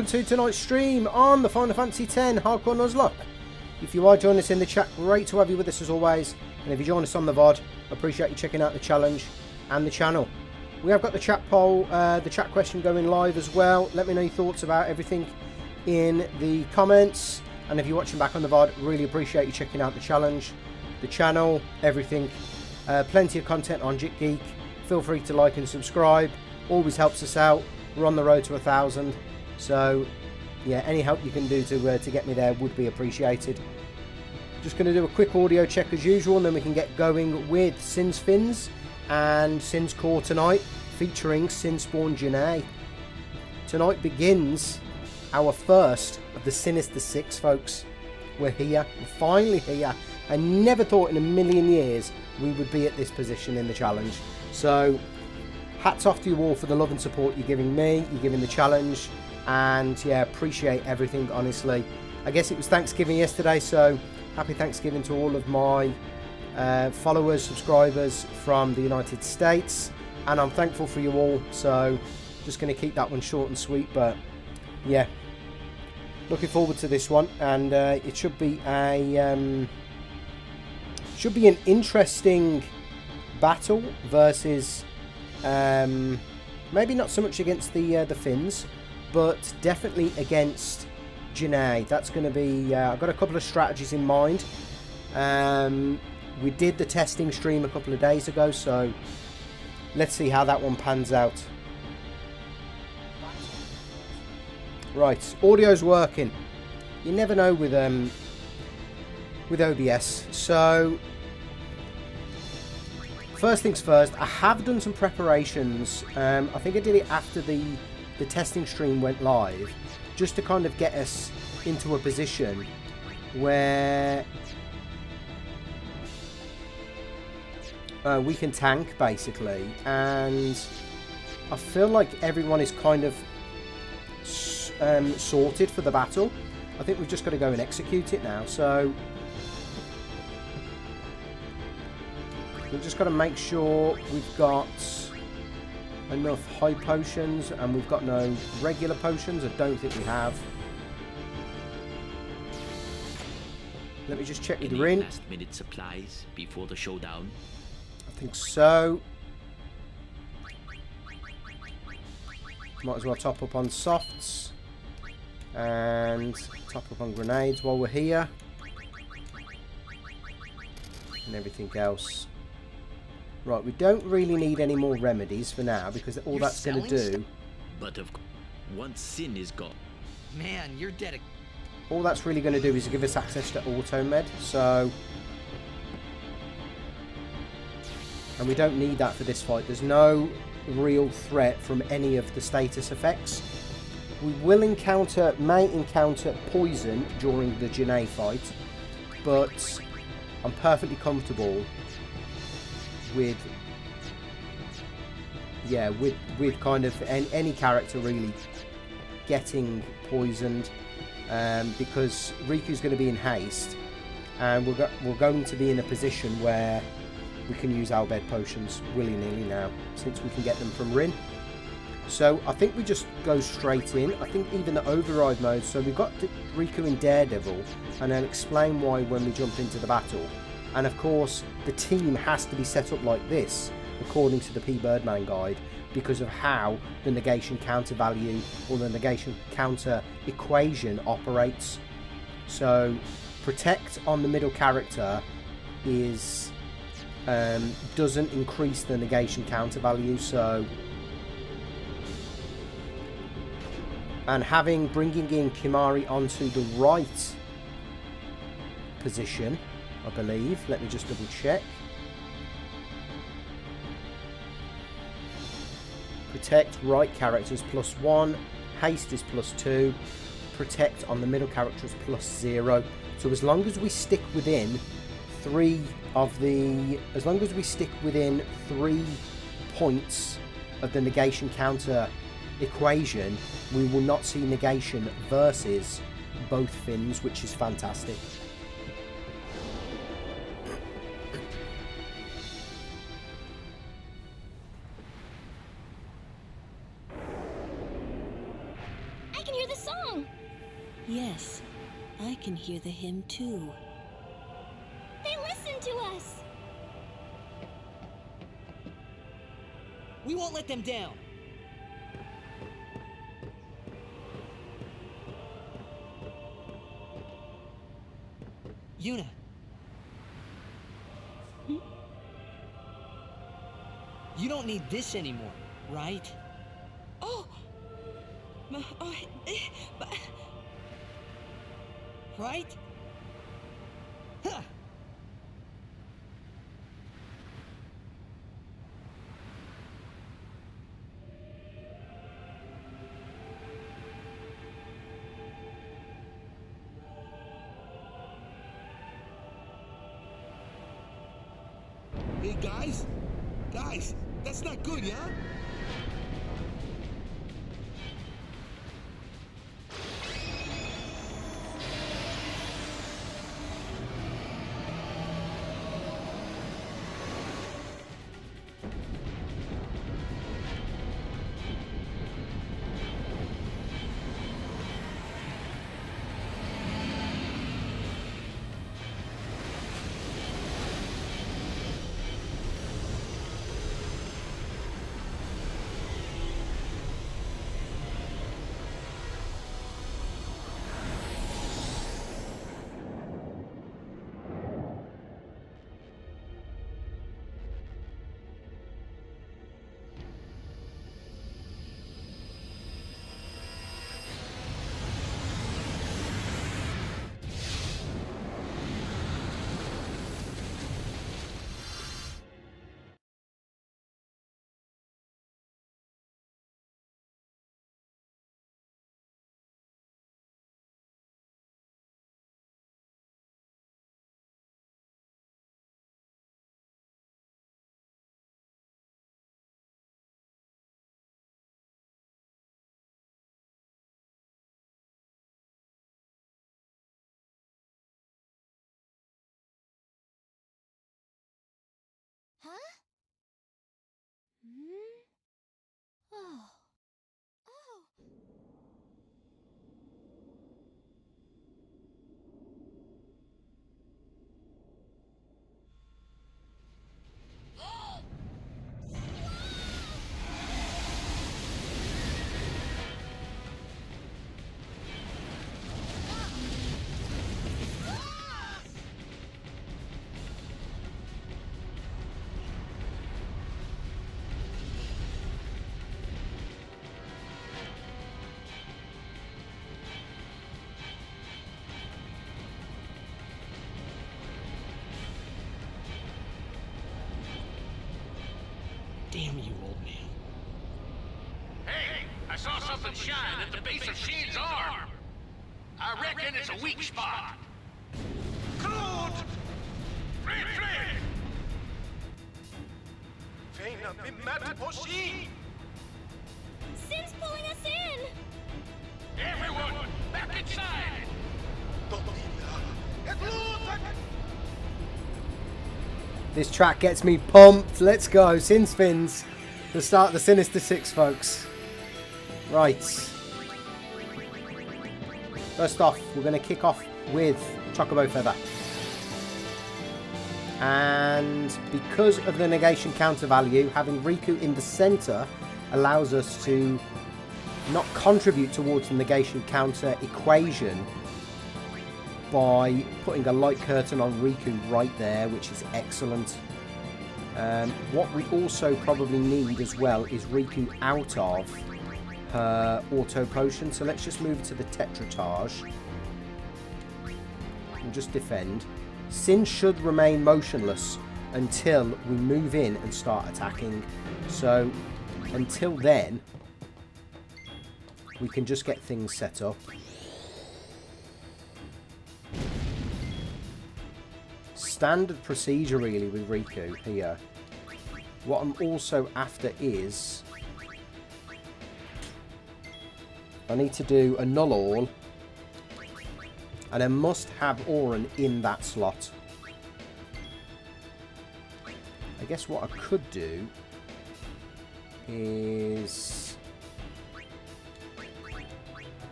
to tonight's stream on the Final Fantasy X Hardcore Nuzlocke. If you are joining us in the chat, great to have you with us as always. And if you join us on the VOD, appreciate you checking out the challenge and the channel. We have got the chat poll, the chat question going live as well. Let me know your thoughts about everything in the comments. And if you're watching back on the VOD, really appreciate you checking out the challenge, the channel, everything. Plenty of content on Jit Geek. Feel free to like and subscribe. Always helps us out. We're on the road to 1,000. So, yeah, any help you can do to get me there would be appreciated. Just going to do a quick audio check as usual, and then we can get going with Sin's Fins and Sin's Core tonight, featuring Sin Spawn Janae. Tonight begins our first of the Sinister Six, folks. We're here. We're finally here. I never thought in a million years we would be at this position in the challenge. So, hats off to you all for the love and support you're giving me, you're giving the challenge, and yeah, appreciate everything, honestly. I guess it was Thanksgiving yesterday, so happy Thanksgiving to all of my followers, subscribers from the United States, and I'm thankful for you all, so just going to keep that one short and sweet, but yeah, looking forward to this one, and it should be an interesting battle versus maybe not so much against the Finns, but definitely against Janae. That's going to be I've got a couple of strategies in mind. We did the testing stream a couple of days ago, so let's see how that one pans out. Right, audio's working. You never know with OBS. So first things first, I have done some preparations. I think I did it after the testing stream went live, just to kind of get us into a position where we can tank, basically. And I feel like everyone is kind of sorted for the battle. I think we've just got to go and execute it now. So we've just got to make sure we've got enough high potions, and we've got no regular potions. I don't think we have. Let me just check with Rin. Last-minute supplies before the showdown. I think so. Might as well top up on softs and top up on grenades while we're here, and everything else. Right, we don't really need any more remedies for now, because all that's going to do... But of once Sin is gone... Man, you're dead. All that's really going to do is give us access to auto med, so... And we don't need that for this fight. There's no real threat from any of the status effects. We will may encounter poison during the Janae fight, but I'm perfectly comfortable with kind of any character really getting poisoned, because Riku's going to be in haste, and we're going to be in a position where we can use our bed potions willy-nilly now, since we can get them from Rin. So I think we just go straight in. I think even the override mode, so we've got Riku in Daredevil, and I'll explain why when we jump into the battle. And of course, the team has to be set up like this, according to the P. Birdman guide, because of how the negation counter value, or the negation counter equation, operates. So, protect on the middle character is doesn't increase the negation counter value. So, and bringing in Kimahri onto the right position, I believe. Let me just double check. Protect right characters +1, haste is +2, protect on the middle characters +0. So as long as we stick within 3 points of the negation counter equation, we will not see negation versus both Finns, which is fantastic. I can hear the song! song! Yes, I can hear the hymn too. They listen to us! We won't let them down. Yuna. You don't need this anymore, right? Oh! Right? Huh. Hey guys, that's not good, yeah? Huh? Hmm? Oh. Oh! Damn you, old man. Hey, I saw something shine at the base of Shin's arm. I reckon it's a weak spot. Good! Retreat! Feina bimat poshi! Sin's pulling us in! Everyone, back inside! This track gets me pumped. Let's go. Sin Spins. The start of the Sinister Six, folks. Right. First off, we're going to kick off with Chocobo Feather. And because of the negation counter value, having Riku in the center allows us to not contribute towards the negation counter equation by putting a light curtain on Riku right there, which is excellent. What we also probably need as well is Riku out of her auto potion. So let's just move to the Tetratage and just defend. Sin should remain motionless until we move in and start attacking. So until then, we can just get things set up. Standard procedure really with Riku here. What I'm also after is I need to do a null all, and I must have Auron in that slot. I guess what I could do is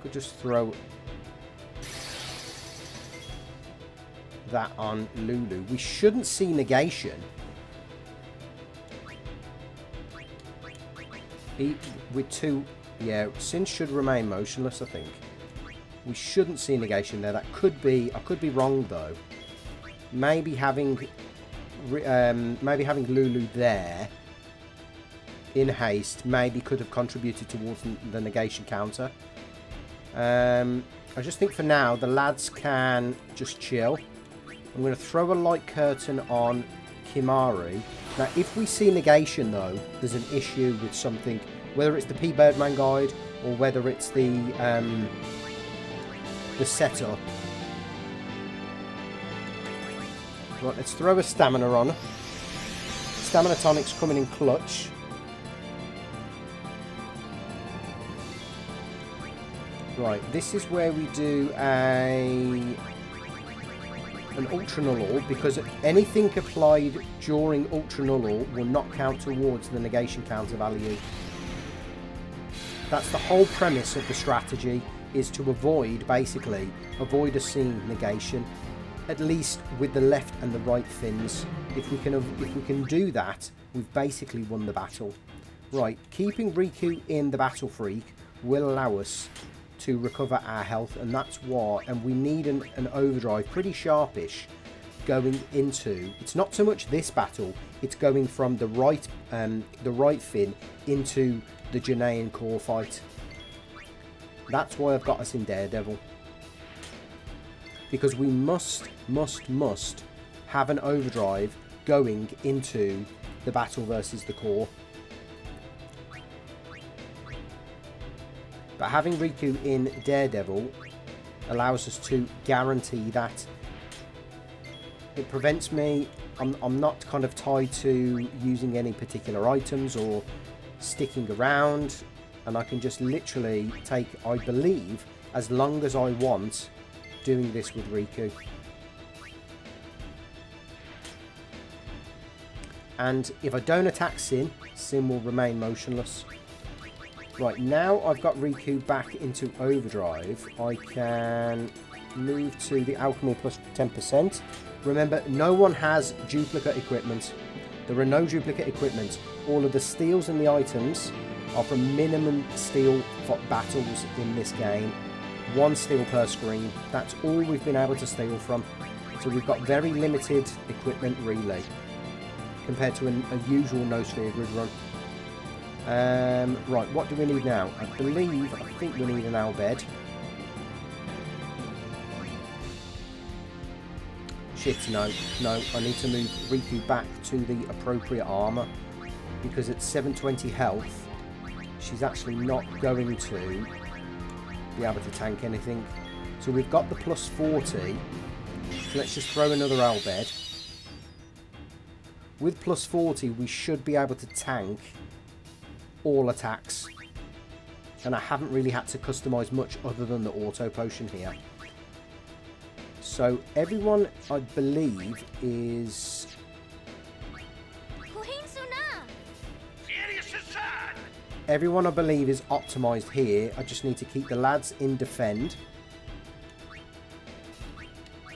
could just throw that on Lulu. We shouldn't see negation. With two... Yeah, Sin should remain motionless, I think. We shouldn't see negation there. That could be... I could be wrong, though. Maybe having Lulu there in haste maybe could have contributed towards the negation counter. I just think for now the lads can just chill. I'm going to throw a light curtain on Kimaru. Now if we see negation though, there's an issue with something, whether it's the P Birdman guide or whether it's the setup. Right, let's throw a stamina on. Stamina tonic's coming in clutch. Right, this is where we do an Ultra Null Orb, because anything applied during Ultra Null Orb will not count towards the negation counter value. That's the whole premise of the strategy, is to avoid, basically, avoid a seeing negation, at least with the left and the right fins. If we can do that, we've basically won the battle. Right, keeping Riku in the Battle Freak will allow us to recover our health, and that's why, and we need an overdrive pretty sharpish going into, it's not so much this battle, it's going from the right fin into the Janaean core fight. That's why I've got us in Daredevil, because we must have an overdrive going into the battle versus the core. But having Riku in Daredevil allows us to guarantee that. It prevents me, I'm not kind of tied to using any particular items or sticking around, and I can just literally take, I believe, as long as I want doing this with Riku. And if I don't attack Sin, Sin will remain motionless. Right, now I've got Riku back into overdrive, I can move to the alchemy plus 10%. Remember, no one has duplicate equipment. There are no duplicate equipment. All of the steals and the items are from minimum steal battles in this game. 1 steal per screen. That's all we've been able to steal from. So we've got very limited equipment really, compared to a usual no sphere grid run. Right, what do we need now? I think we need an owl bed. Shit, no, I need to move Riku back to the appropriate armour, because at 720 health, she's actually not going to be able to tank anything. So we've got the plus 40, so let's just throw another owl bed. With plus 40, we should be able to tank all attacks, and I haven't really had to customize much other than the auto potion here. So everyone, I believe, is everyone I believe is optimized here. I just need to keep the lads in defend,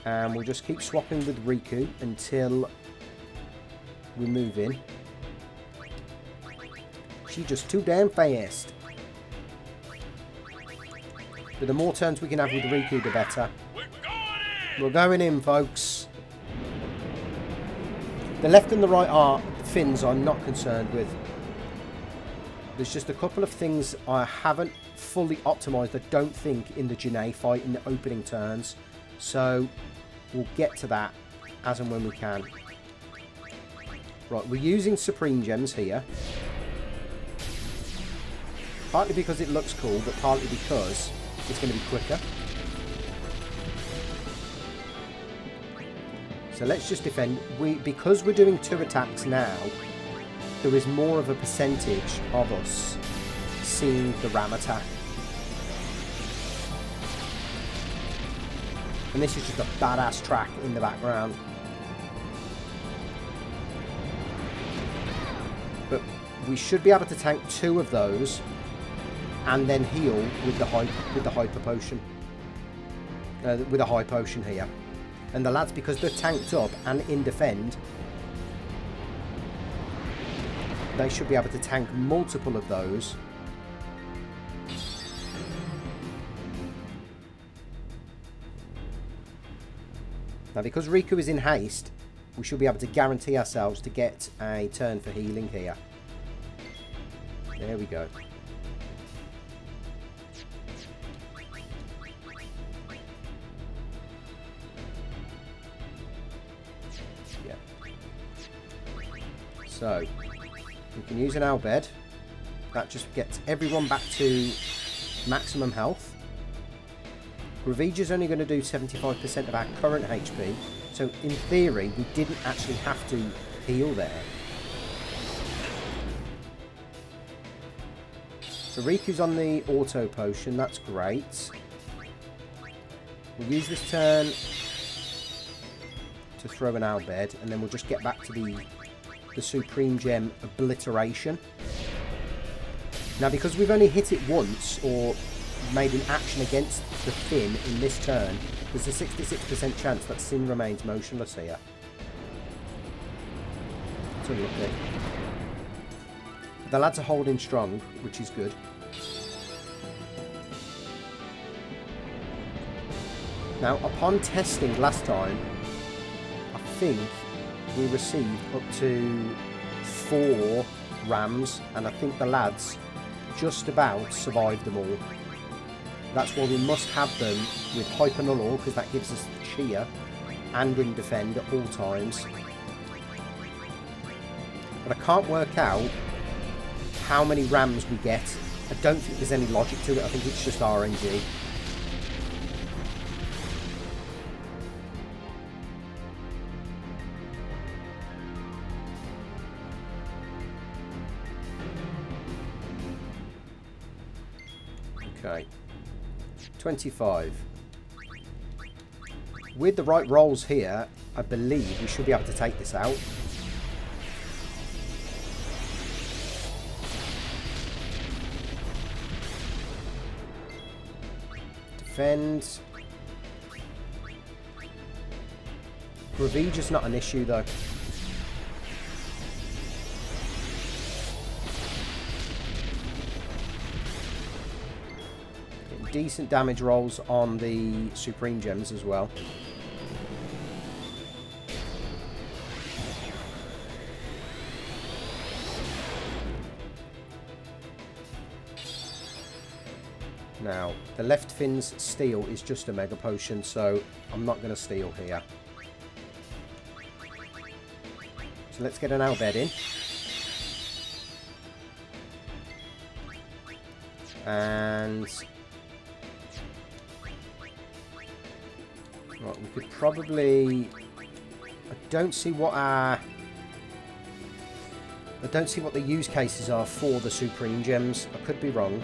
and we'll just keep swapping with Riku until we move in. She's just too damn fast. But the more turns we can have with Riku, the better. We're going in, folks. The left and the right fins I'm not concerned with. There's just a couple of things I haven't fully optimised, I don't think, in the Janae fight in the opening turns. So we'll get to that as and when we can. Right, we're using Supreme Gems here. Partly because it looks cool, but partly because it's going to be quicker. So let's just defend. Because we're doing 2 attacks now, there is more of a percentage of us seeing the ram attack. And this is just a badass track in the background. But we should be able to tank 2 of those and then heal with the hyper potion. With a high potion here. And the lads, because they're tanked up and in defend, they should be able to tank multiple of those. Now, because Riku is in haste, we should be able to guarantee ourselves to get a turn for healing here. There we go. Yeah. So, we can use an Bhed. That just gets everyone back to maximum health. Ravager's only going to do 75% of our current HP, so in theory we didn't actually have to heal there. So Riku's on the auto potion, that's great. We'll use this turn to throw an Bhed, and then we'll just get back to the Supreme Gem Obliteration. Now, because we've only hit it once, or made an action against the Fin in this turn, there's a 66% chance that Sin remains motionless here. It's unlucky. The lads are holding strong, which is good. Now, upon testing last time, I think we received up to 4 rams, and I think the lads just about survived them all. That's why we must have them with Hyper Null, because that gives us cheer and in defend at all times. But I can't work out how many rams we get. I don't think there's any logic to it. I think it's just RNG. Okay. 25. With the right rolls here, I believe we should be able to take this out. Defend. Ravager's not an issue though. Decent damage rolls on the Supreme Gems as well. Now, the left Fin's steal is just a Mega Potion, so I'm not going to steal here. So let's get an Bhed in. And right, we could probably... I don't see what the use cases are for the Supreme Gems. I could be wrong.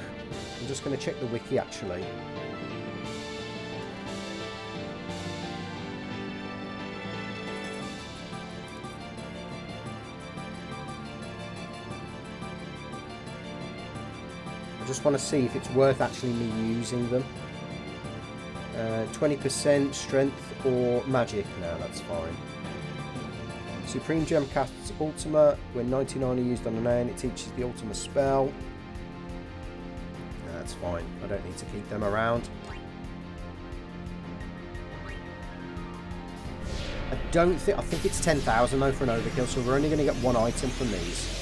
I'm just going to check the wiki actually. I just want to see if it's worth actually me using them. 20% strength or magic. No, that's fine. Supreme Gem casts Ultima. When 99 are used on an Aeon, it teaches the Ultima spell. No, that's fine. I don't need to keep them around. I think it's 10,000 though for an overkill, so we're only going to get one item from these.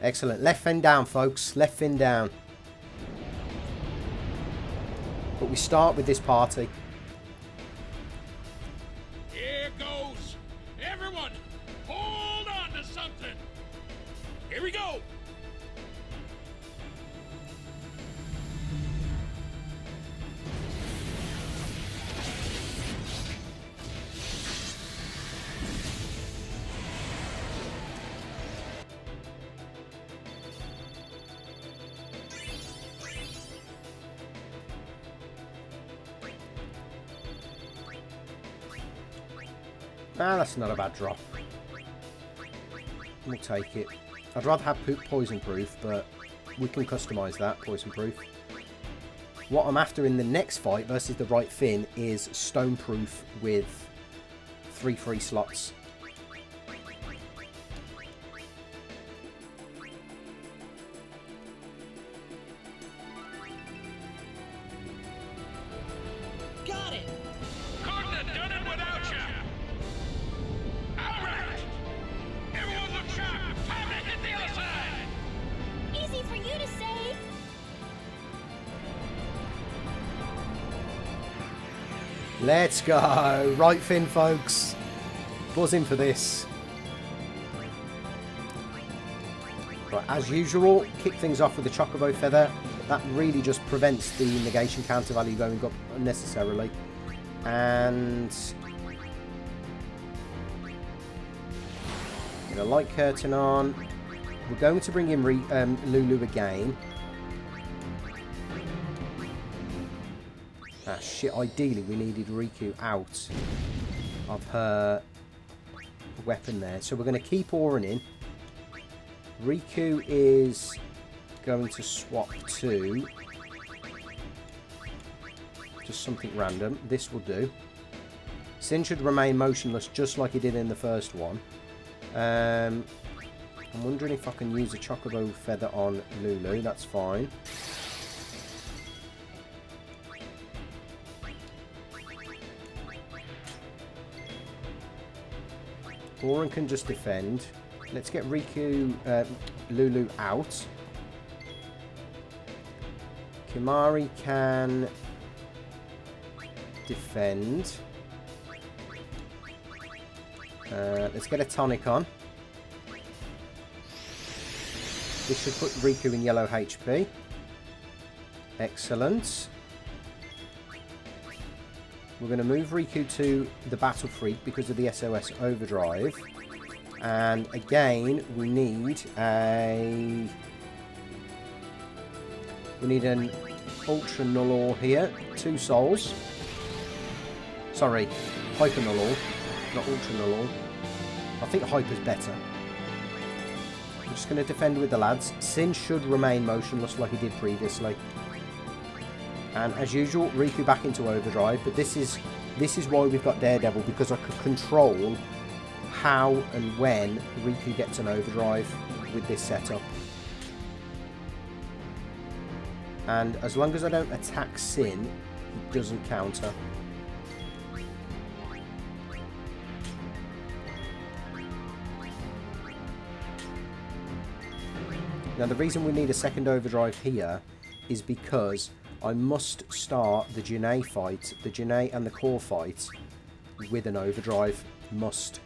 Excellent. Left fin down, folks. Left fin down. But we start with this party. Here goes. Everyone, hold on to something. Here we go. Ah, that's not a bad drop. We'll take it. I'd rather have poison proof, but we can customise that, poison proof. What I'm after in the next fight versus the right fin is stone proof with 3 free slots. Got it! Couldn't have done it without you. All right. Everyone look sharp. Time to hit the other side. Easy for you to say. Let's go. Right fin, folks. Buzzing for this. Right, as usual, kick things off with the Chocobo feather. That really just prevents the negation counter value going up unnecessarily. And get a light curtain on. We're going to bring in Lulu again. Ah, shit. Ideally, we needed Riku out of her weapon there. So we're going to keep Auron in. Riku is going to swap to just something random. This will do. Sin should remain motionless just like he did in the first one. I'm wondering if I can use a Chocobo feather on Lulu. That's fine. Auron can just defend. Let's get Riku, Lulu out. Kimahri can defend. Let's get a tonic on. This should put Riku in yellow HP. Excellent. We're going to move Riku to the Battle Freak because of the SOS Overdrive. And again, we need an Ultra Null Ore here. 2 souls. Sorry, Hyper Null Ore, not Ultra Null Ore. I think Hyper's better. I'm just going to defend with the lads. Sin should remain motionless like he did previously. And as usual, Riku back into Overdrive. But this is why we've got Daredevil, because I could control how and when Riku gets an Overdrive with this setup. And as long as I don't attack Sin, he doesn't counter. Now the reason we need a second Overdrive here is because I must start the Janae fight, the Janae and the core fight, with an Overdrive. Must.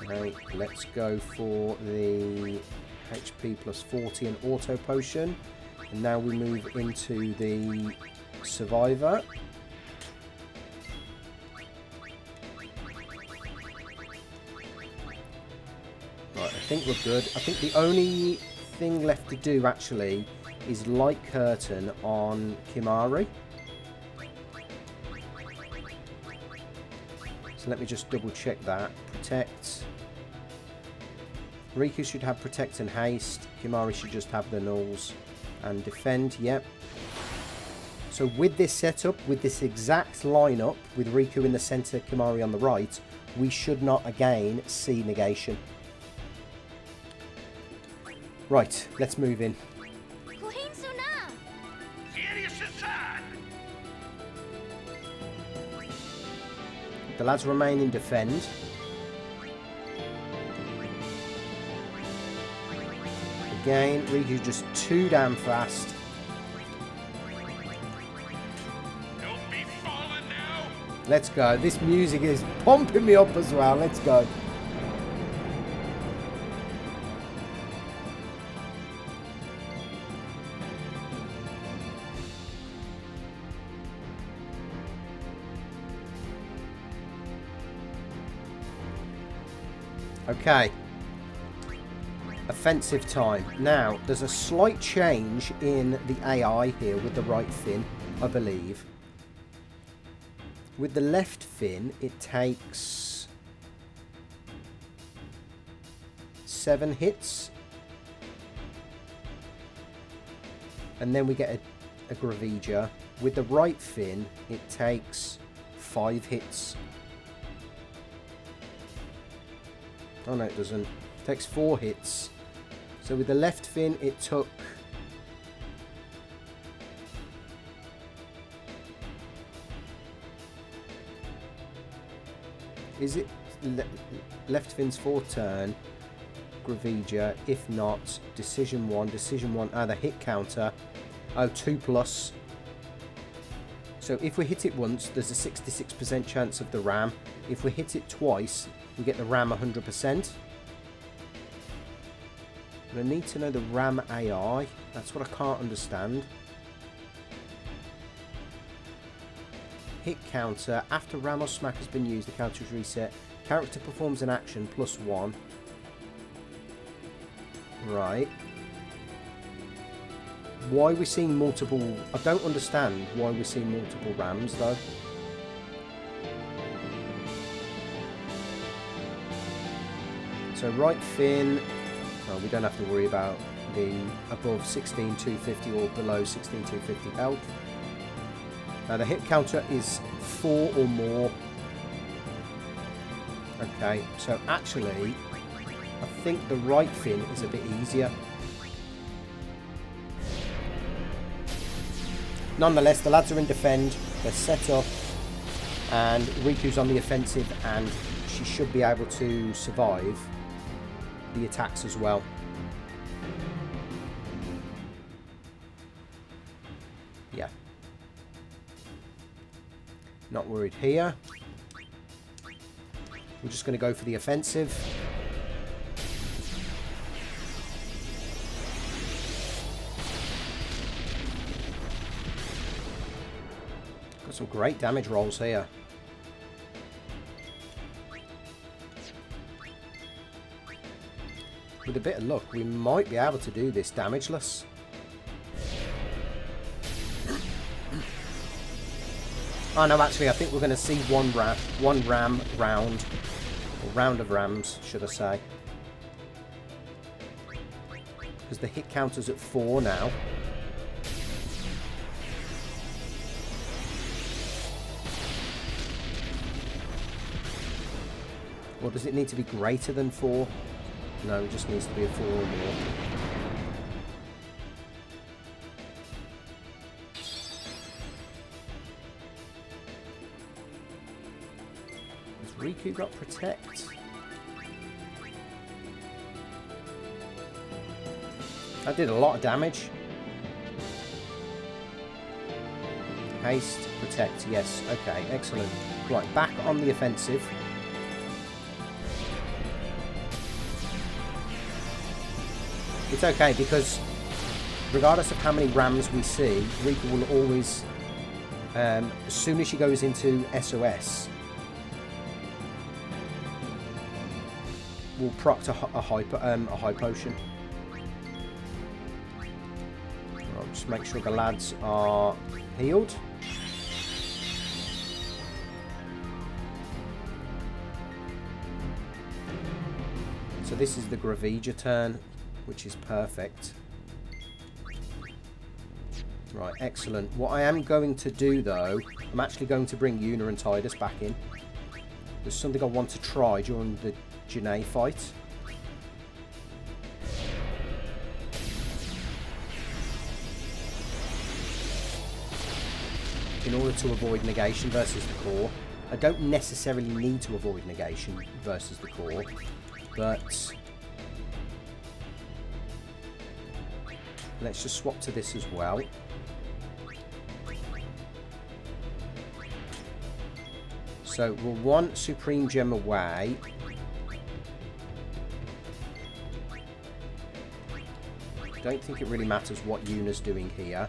Right, let's go for the HP plus 40 and Auto Potion. And now we move into the Survivor. Right, I think we're good. I think the only thing left to do actually is Light Curtain on Kimahri. So let me just double check that. Protect. Riku should have Protect and Haste. Kimahri should just have the Nulls. And Defend, yep. So with this setup, with this exact lineup, with Riku in the centre, Kimahri on the right, we should not again see negation. Right, let's move in. Serious inside. The lads remain in defend. Again, Riku's just too damn fast. Don't be falling now. Let's go. This music is pumping me up as well. Let's go. Okay. Offensive time. Now, there's a slight change in the AI here with the right fin, I believe. With the left fin, it takes 7 hits. And then we get a Gravigia. With the right fin, it takes 5 hits. Oh no, it doesn't. It takes 4 hits. So with the left fin, it took... Is it left fin's 4 turn? Gravigia. If not, decision 1. Decision 1. Ah, the hit counter. Oh, 2+. So if we hit it once, there's a 66% chance of the ram. If we hit it twice, we get the ram 100%. But I need to know the ram AI. That's what I can't understand. Hit counter. After ram or smack has been used, the counter is reset. Character performs an action +1. Right. Why we're seeing multiple... I don't understand why we're seeing multiple rams, though. So right fin... Oh, we don't have to worry about the above 16,250 or below 16,250 health. Now the hit counter is 4 or more. Okay, so actually, I think the right fin is a bit easier. Nonetheless, the lads are in defend, they're set up, and Riku's on the offensive, and she should be able to survive the attacks as well. Yeah. Not worried here. We're just going to go for the offensive. Got some great damage rolls here. With a bit of luck, we might be able to do this damageless. Oh no, actually, I think we're going to see one ram round, or round of rams, should I say. Because the hit counter's at 4 now. Or does it need to be greater than 4? No, it just needs to be a 4 or more. Has Riku got Protect? That did a lot of damage. Haste, Protect, yes. Okay, excellent. Right, back on the offensive. It's okay, because regardless of how many rams we see, Riku will always, as soon as she goes into SOS, will proc to a high potion. I'll just make sure the lads are healed. So this is the Gravigia turn, which is perfect. Right, excellent. What I am going to do, though, I'm actually going to bring Yuna and Tidus back in. There's something I want to try during the Janae fight. In order to avoid negation versus the core. I don't necessarily need to avoid negation versus the core, but... Let's just swap to this as well. So we'll want Supreme Gem away. Don't think it really matters what Yuna's doing here.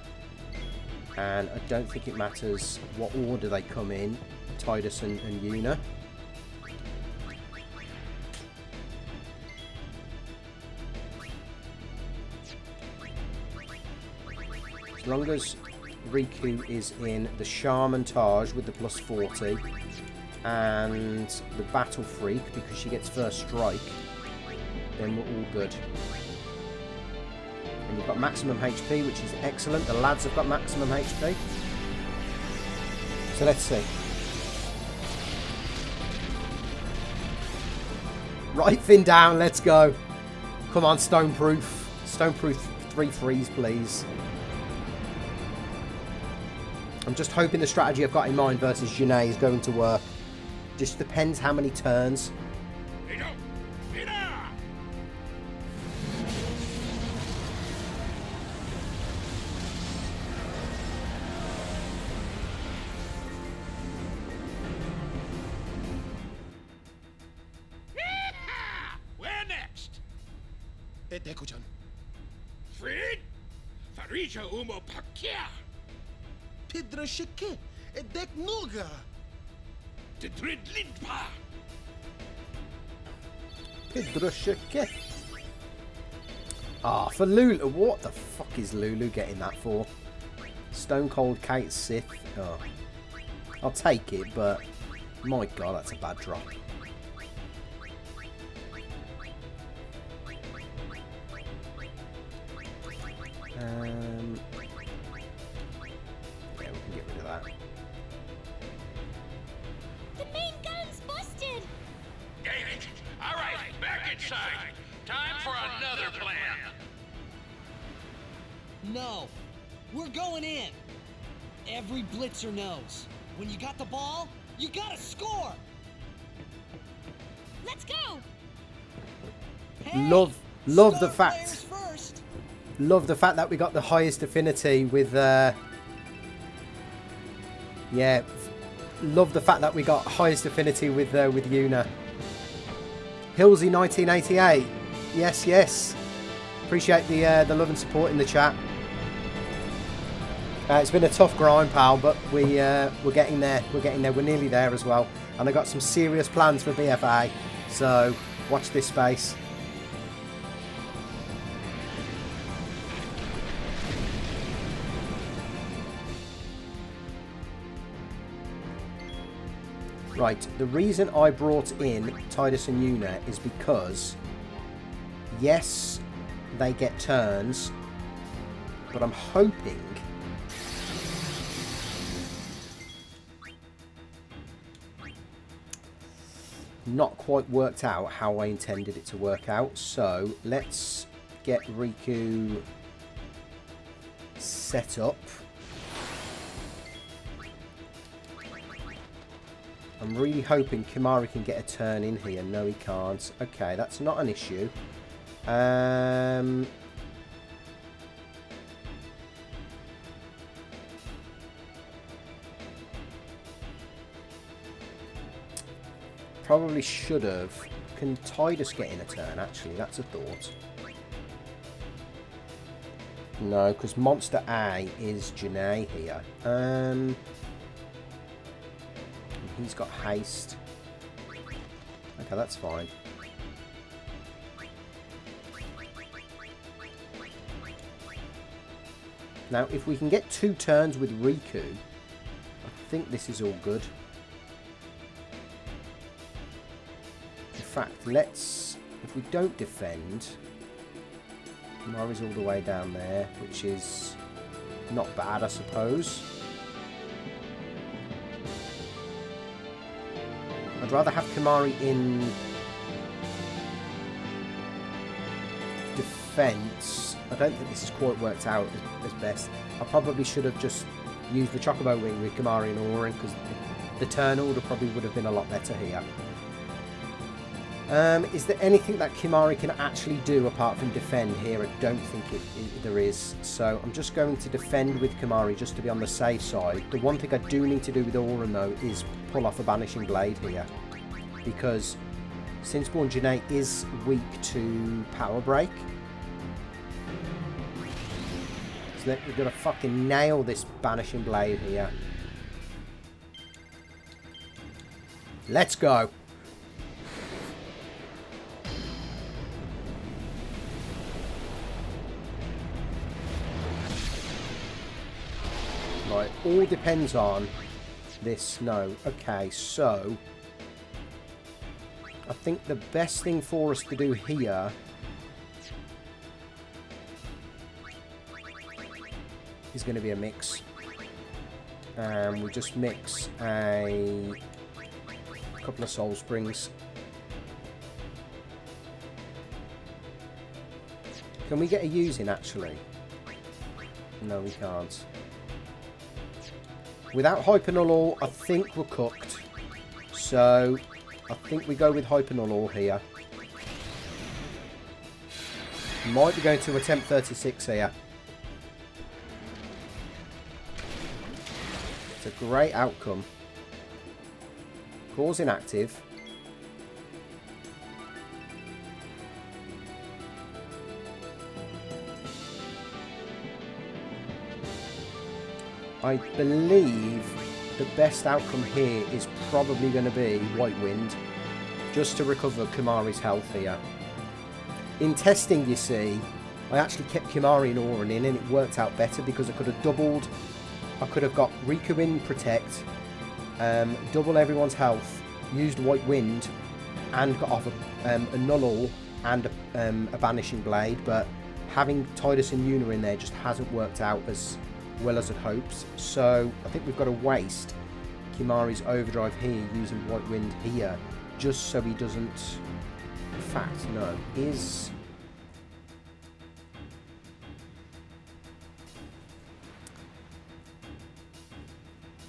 And I don't think it matters what order they come in, Tidus and Yuna. As long as Riku is in the Charmontage with the plus 40 and the Battle Freak because she gets first strike, then we're all good. And you've got maximum HP, which is excellent. The lads have got maximum HP. So let's see. Right fin down, let's go. Come on, Stoneproof. Stoneproof 3 freeze, please. I'm just hoping the strategy I've got in mind versus Janae is going to work. Just depends how many turns. Where next? Deko-chan. Fred? Farija umo pakia. Pidra shike. Dek nuga. The dread lindpa. Pidrushike. Ah, for Lulu. What the fuck is Lulu getting that for? Stone Cold Kate Sith. Oh. I'll take it, but my god, that's a bad drop. Yeah, we can get rid of that. The main gun's busted! Dang it! All right, back inside. Time for another plan. No. We're going in. Every blitzer knows. When you got the ball, you gotta score! Let's go! Hey, Love star the fact. players first. Love the fact that we got the highest affinity with yeah, love the fact that we got highest affinity with Yuna. Hillsy 1988. Yes, yes. Appreciate the love and support in the chat. It's been a tough grind, pal, but we're getting there. We're getting there. We're nearly there as well. And I got some serious plans for BFA. So watch this space. Right, the reason I brought in Tidus and Yuna is because, yes, they get turns, but I'm hoping not quite worked out how I intended it to work out. So let's get Riku set up. I'm really hoping Kimari can get a turn in here. No, he can't. Okay, that's not an issue. Probably should have. Can Tidus get in a turn, actually? That's a thought. No, because Monster A is Janae here. He's got haste. Okay, that's fine. Now, if we can get 2 turns with Riku, I think this is all good. In fact, let's... If we don't defend... Mari's all the way down there, which is not bad, I suppose. I'd rather have Kimari in defense. I don't think this has quite worked out as best. I probably should have just used the Chocobo wing with Kimari and Auron, because the turn order probably would have been a lot better here. Is there anything that Kimari can actually do apart from defend here? I don't think there is. So I'm just going to defend with Kimari just to be on the safe side. The one thing I do need to do with Auron though is pull off a Banishing Blade here. Because Sinceborn Janae is weak to Power Break. So we've got to fucking nail this Banishing Blade here. Let's go. all depends on this. No. Okay, so I think the best thing for us to do here is going to be a mix. We'll just mix a couple of Soul Springs. Can we get a use in, actually? No, we can't. Without Hypernull Ore, I think we're cooked. So, I think we go with Hypernull Ore here. Might be going to attempt 36 here. It's a great outcome. Core's inactive. I believe the best outcome here is probably going to be White Wind, just to recover Kimahri's health here. In testing, you see, I actually kept Kimahri and Auron in, and it worked out better because I could have doubled. I could have got Riku in Protect, double everyone's health, used White Wind, and got off a Null Ore and a Banishing Blade, but having Tidus and Yuna in there just hasn't worked out as well as I'd hoped. So I think we've got to waste Kimahri's Overdrive here using White Wind here, just so he doesn't... In fact, no. Is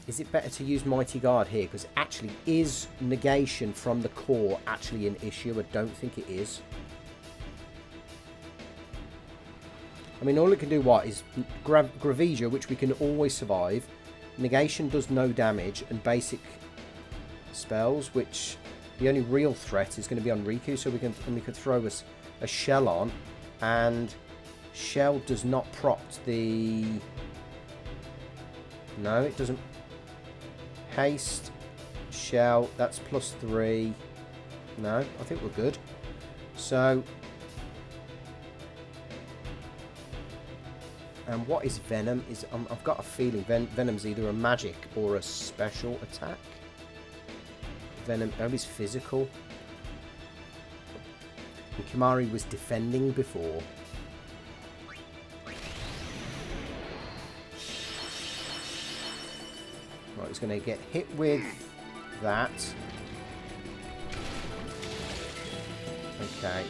it better to use Mighty Guard here? Because actually, is negation from the core actually an issue? I don't think it is. I mean, all it can do what is Gravigia, which we can always survive. Negation does no damage, and basic spells, which the only real threat is going to be on Riku, so we can throw a shell on, and shell does not prot the... No, it doesn't. Haste, shell, that's +3. No, I think we're good. So... And what is Venom? I've got a feeling Venom's either a magic or a special attack. Venom, oh, he's physical. And Kimahri was defending before. Right, he's going to get hit with that. Okay.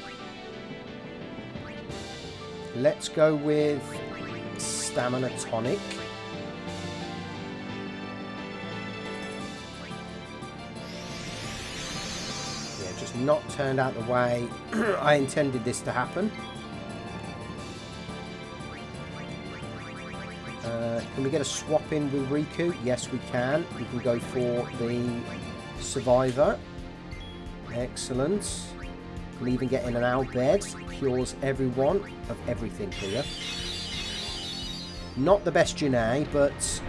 Let's go with Stamina Tonic. Yeah, just not turned out the way I intended this to happen. Can we get a swap in with Riku? Yes, we can. We can go for the Survivor. Excellent. Can even get in an Owl Bed. Cures everyone of everything here. Not the best Janae, but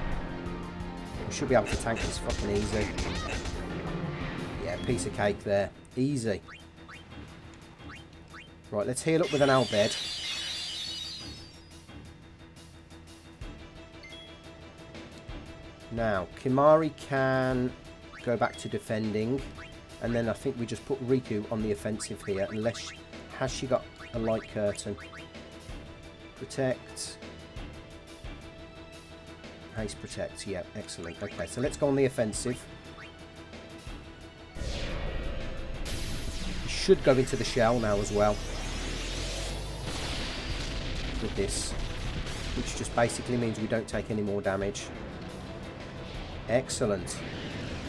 we should be able to tank this fucking easy. Yeah, piece of cake there. Easy. Right, let's heal up with an Owl Bed. Now, Kimahri can go back to defending, and then I think we just put Riku on the offensive here, unless... Has she got a light curtain? Protect. Haste Protect, yeah, excellent. Okay, so let's go on the offensive. We should go into the shell now as well. With this. Which just basically means we don't take any more damage. Excellent.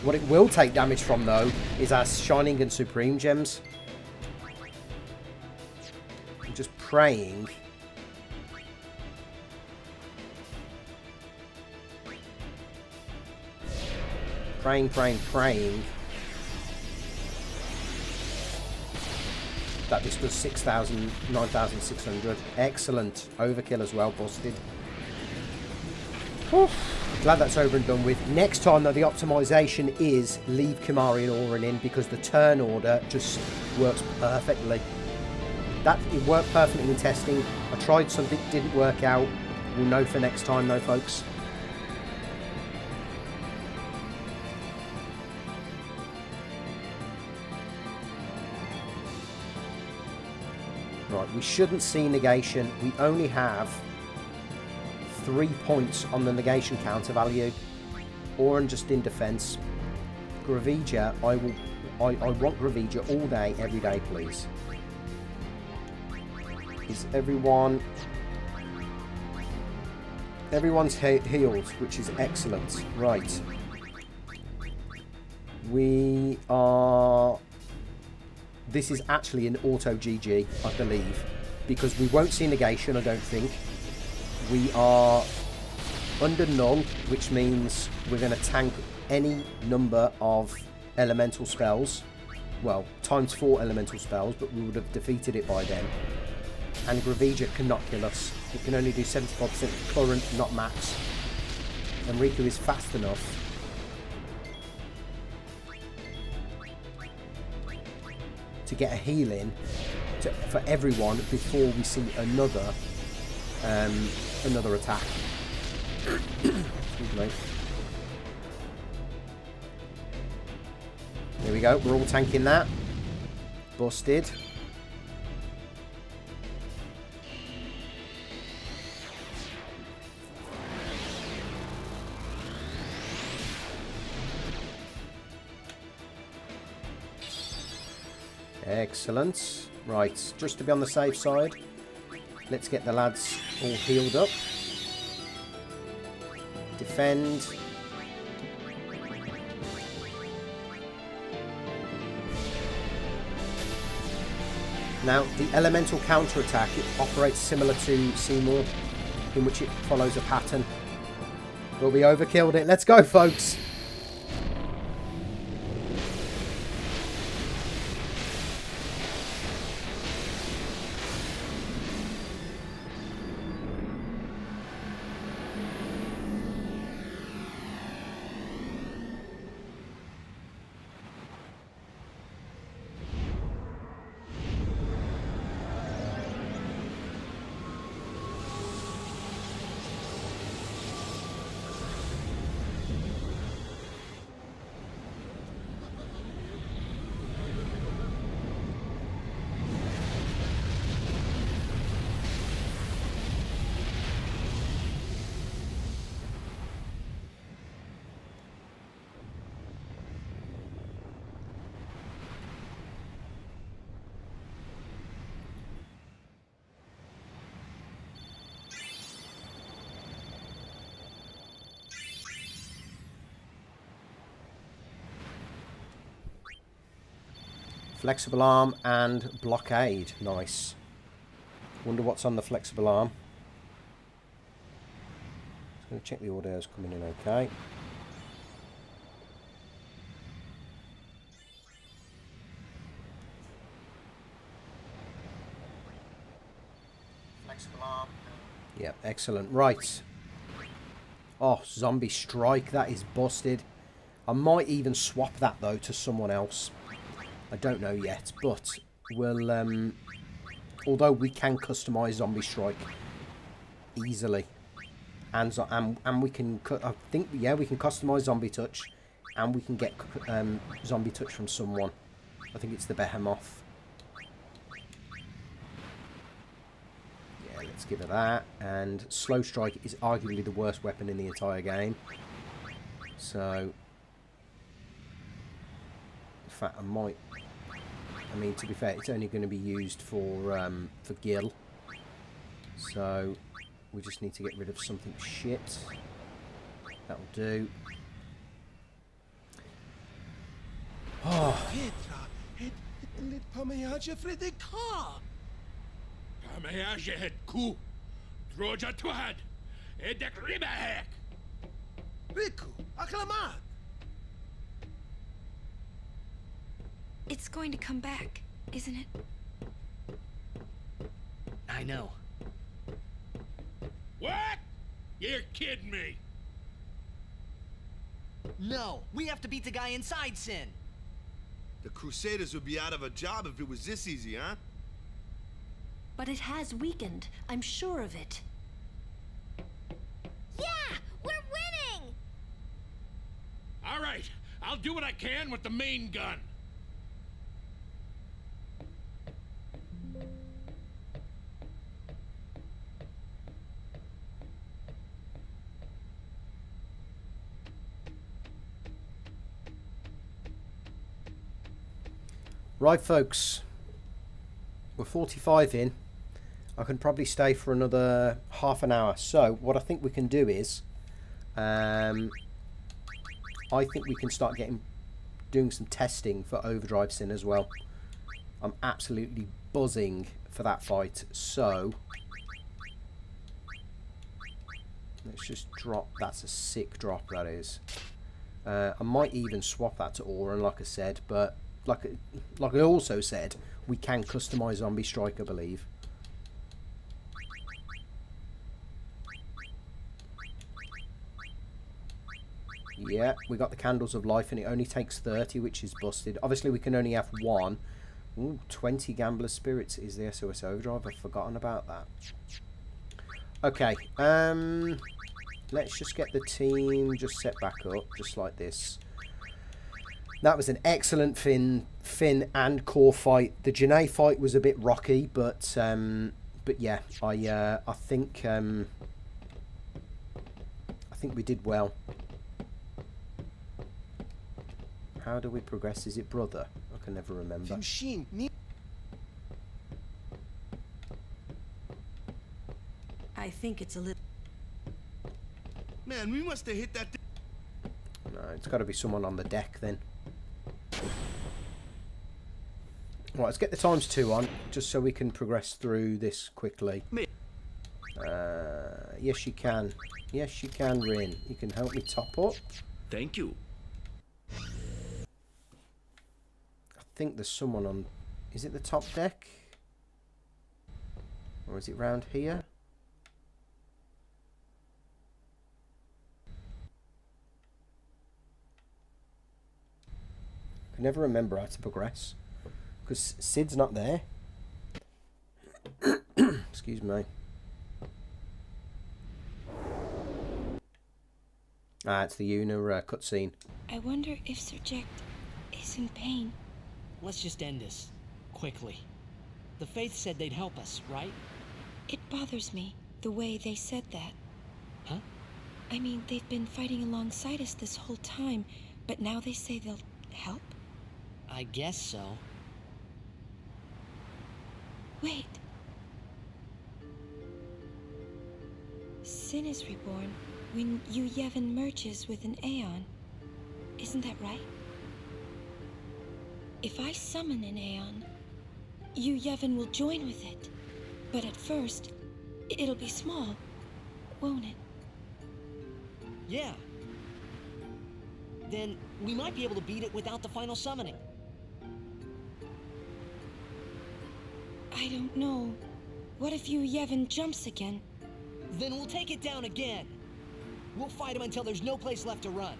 What it will take damage from, though, is our Shining and Supreme Gems. I'm just praying. Praying. That this does 6,000, 9,600. Excellent. Overkill as well, busted. Whew. Glad that's over and done with. Next time, though, the optimization is leave Kimahri and Auron in, because the turn order just works perfectly. It worked perfectly in testing. I tried something, didn't work out. We'll know for next time, though, folks. Right, we shouldn't see negation. We only have 3 points on the negation counter value. Oran just in defense. Gravigia, I want Gravigia all day, every day, please. Is everyone... Everyone's healed, which is excellent. Right. We are... This is actually an auto GG, I believe. Because we won't see negation, I don't think. We are under null, which means we're going to tank any number of elemental spells. Well, times 4 elemental spells, but we would have defeated it by then. And Gravigia cannot kill us. It can only do 75% current, not max. And Riku is fast enough. To get a heal in for everyone before we see another attack. Excuse me. There we go. We're all tanking that. Busted. Excellent. Right, just to be on the safe side, let's get the lads all healed up. Defend. Now, the elemental counter-attack, it operates similar to Seymour, in which it follows a pattern. But we overkilled it. Let's go, folks! Flexible arm and blockade. Nice. Wonder what's on the flexible arm. Just going to check the orders coming in okay. Flexible arm. Yeah, excellent. Right. Oh, zombie strike. That is busted. I might even swap that though to someone else. I don't know yet, but we'll, although we can customize Zombie Strike easily, and we can, I think, yeah, we can customize Zombie Touch, and we can get Zombie Touch from someone. I think it's the Behemoth. Yeah, let's give it that. And Slow Strike is arguably the worst weapon in the entire game. So, in fact, I mean, to be fair, it's only going to be used for Gil. So, we just need to get rid of something shit. That'll do. Oh. Riku, acclamat! It's going to come back, isn't it? I know. What? You're kidding me. No, we have to beat the guy inside Sin. The Crusaders would be out of a job if it was this easy, huh? But it has weakened. I'm sure of it. Yeah! We're winning! All right, I'll do what I can with the main gun. Right, folks. We're 45 in. I can probably stay for another half an hour. So, what I think we can do is... I think we can start doing some testing for Overdrive Sin as well. I'm absolutely buzzing for that fight. So... let's just drop. That's a sick drop, that is. I might even swap that to Aura, like I said, but like I also said, we can customize Zombie Strike, I believe. Yeah, we got the Candles of Life, and it only takes 30, which is busted. Obviously, we can only have one. Ooh, 20 Gambler Spirits is the SOS Overdrive. I've forgotten about that. Okay, let's just get the team just set back up, just like this. That was an excellent Finn and Core fight. The Janae fight was a bit rocky, but yeah, I think we did well. How do we progress? Is it brother? I can never remember. I think it's a little... Man, we must have hit that... No, it's got to be someone on the deck then. Right, let's get the ×2 on, just so we can progress through this quickly. Yes, you can. Yes, you can, Rin. You can help me top up. Thank you. I think there's someone on... is it the top deck? Or is it round here? I can never remember how to progress. Because Sid's not there. Excuse me. Ah, it's the Una cutscene. I wonder if Sir Jekt is in pain. Let's just end this. Quickly. The Faith said they'd help us, right? It bothers me, the way they said that. Huh? I mean, they've been fighting alongside us this whole time, but now they say they'll help? I guess so. Wait. Sin is reborn when Yu Yevon merges with an Aeon. Isn't that right? If I summon an Aeon, Yu Yevon will join with it. But at first, it'll be small, won't it? Yeah. Then we might be able to beat it without the final summoning. I don't know. What if Yu Yevon jumps again? Then we'll take it down again. We'll fight him until there's no place left to run.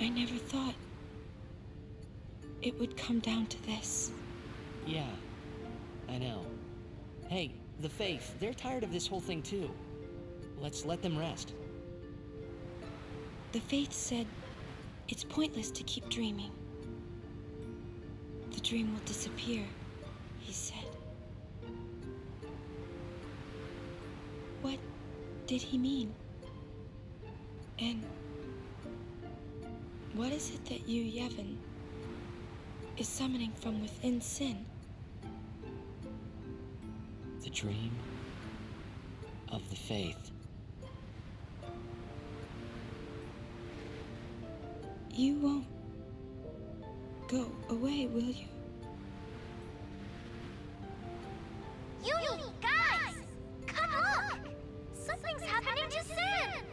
I never thought it would come down to this. Yeah, I know. Hey, the Faith, they're tired of this whole thing too. Let's let them rest. The Faith said it's pointless to keep dreaming. The dream will disappear, he said. What did he mean? And what is it that Yu Yevon is summoning from within Sin? The dream of the Faith. You won't go away, will you? You guys! Come look! Something's happening to Sin!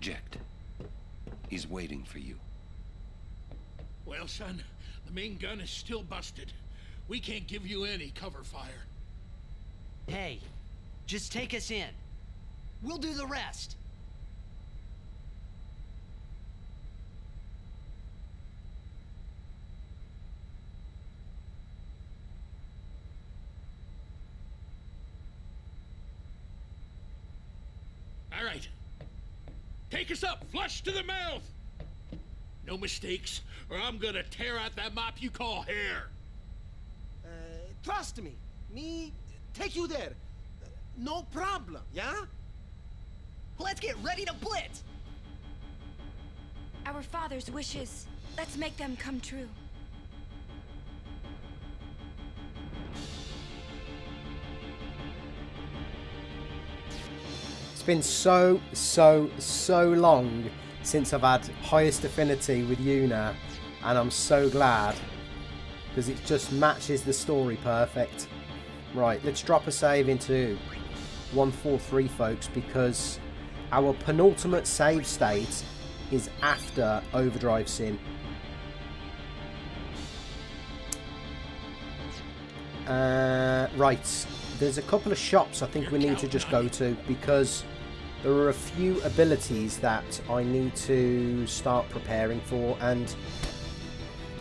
Jekt. He's waiting for you. Well, son, the main gun is still busted. We can't give you any cover fire. Hey, just take us in. We'll do the rest. All right. Take us up, flush to the mouth. No mistakes, or I'm gonna tear out that mop you call hair. Trust me. Me take you there. No problem, yeah? Let's get ready to blitz! Our father's wishes. Let's make them come true. It's been so long since I've had highest affinity with Yuna, and I'm so glad because it just matches the story perfect. Right, let's drop a save into 143, folks, because our penultimate save state is after Overdrive Sin. Right, there's a couple of shops I think we need to just go to because there are a few abilities that I need to start preparing for, and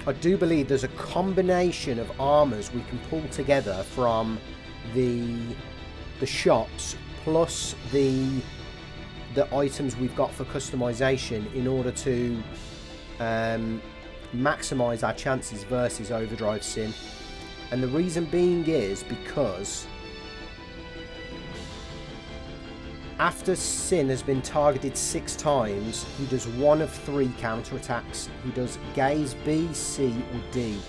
I do believe there's a combination of armors we can pull together from the shops plus the items we've got for customization in order to maximize our chances versus Overdrive Sin. And the reason being is because after Sin has been targeted 6 times, he does one of 3 counterattacks. He does Gaze B, C or D.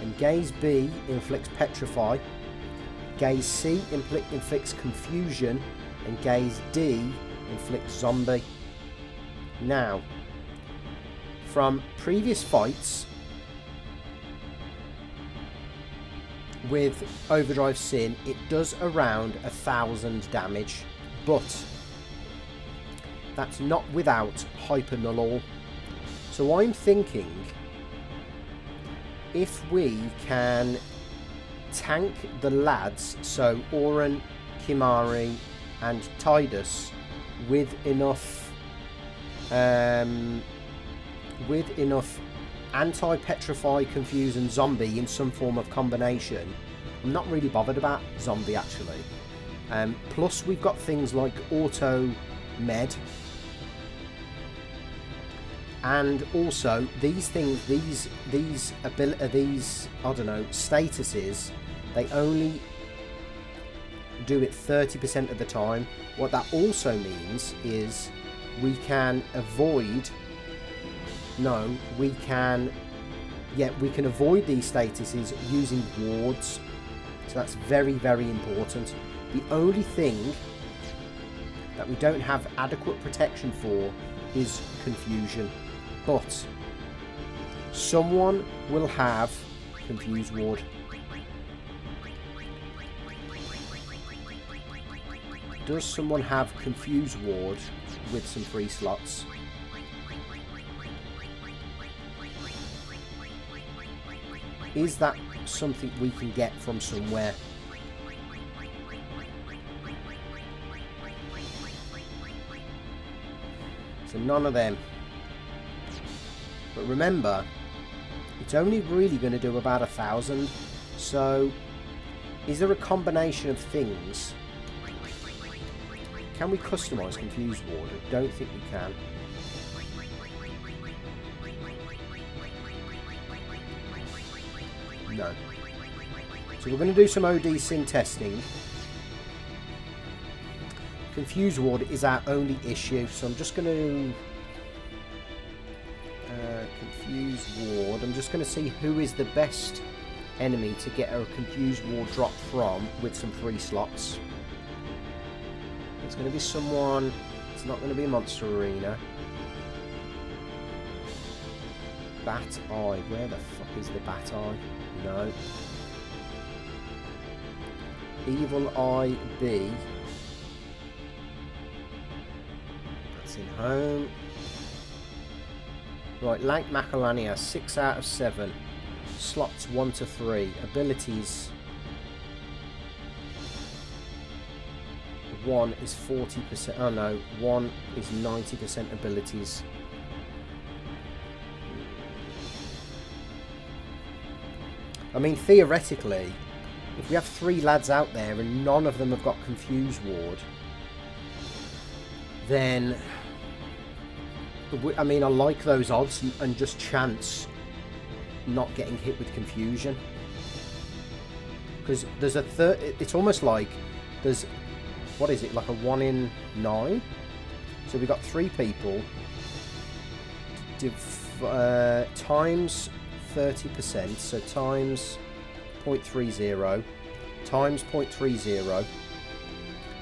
And Gaze B inflicts Petrify, Gaze C inflicts Confusion, and Gaze D inflicts Zombie. Now, from previous fights with Overdrive Sin, it does around 1,000 damage, but that's not without Hyper Null All. So I'm thinking if we can tank the lads, so Oren, Kimari and Tidus, with enough anti-petrify, confuse and zombie in some form of combination. I'm not really bothered about zombie actually. Plus we've got things like auto med, and also these things, these I don't know, statuses, they only do it 30% of the time. What that also means is we can avoid we can avoid these statuses using wards. So that's very, very important. The only thing that we don't have adequate protection for is confusion, but someone will have Confuse Ward. Does someone have Confuse Ward with some free slots? Is that something we can get from somewhere? So none of them. But remember, it's only really going to do about 1,000. So, is there a combination of things? Can we customise Confuse Ward? I don't think we can. No. So we're going to do some OD Sin testing. Confuse Ward is our only issue, so I'm just going to Confuse Ward. I'm just going to see who is the best enemy to get a Confuse Ward drop from with some free slots. It's going to be someone, it's not going to be a Monster Arena. Bat Eye, where the fuck is the Bat Eye? No. Evil Eye B. That's in home. Right, Lank Macalania, 6 out of 7. Slots 1 to 3. Abilities. 1 is 40%. Oh no, 1 is 90% abilities. I mean, theoretically, if we have 3 lads out there and none of them have got Confuse Ward, then I mean, I like those odds and just chance not getting hit with confusion. Because there's a it's almost like there's, what is it, like a 1 in 9? So we've got 3 people times 30%, so times 0.30 times 0.30,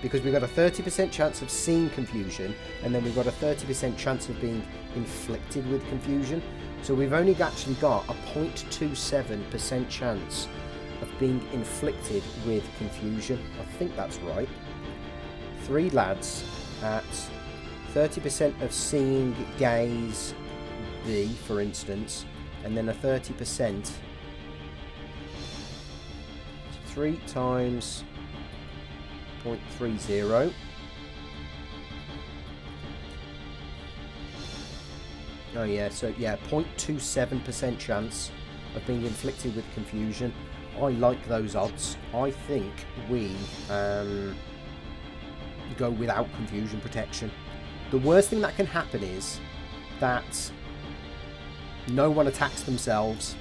because we've got a 30% chance of seeing confusion, and then we've got a 30% chance of being inflicted with confusion. So we've only actually got a 0.27% chance of being inflicted with confusion. I think that's right. 3 lads at 30% of seeing gaze B, for instance, and then a 30%. So 3 times 0.30. Oh yeah, so yeah, 0.27% chance of being inflicted with confusion. I like those odds. I think we go without confusion protection. The worst thing that can happen is that no one attacks themselves.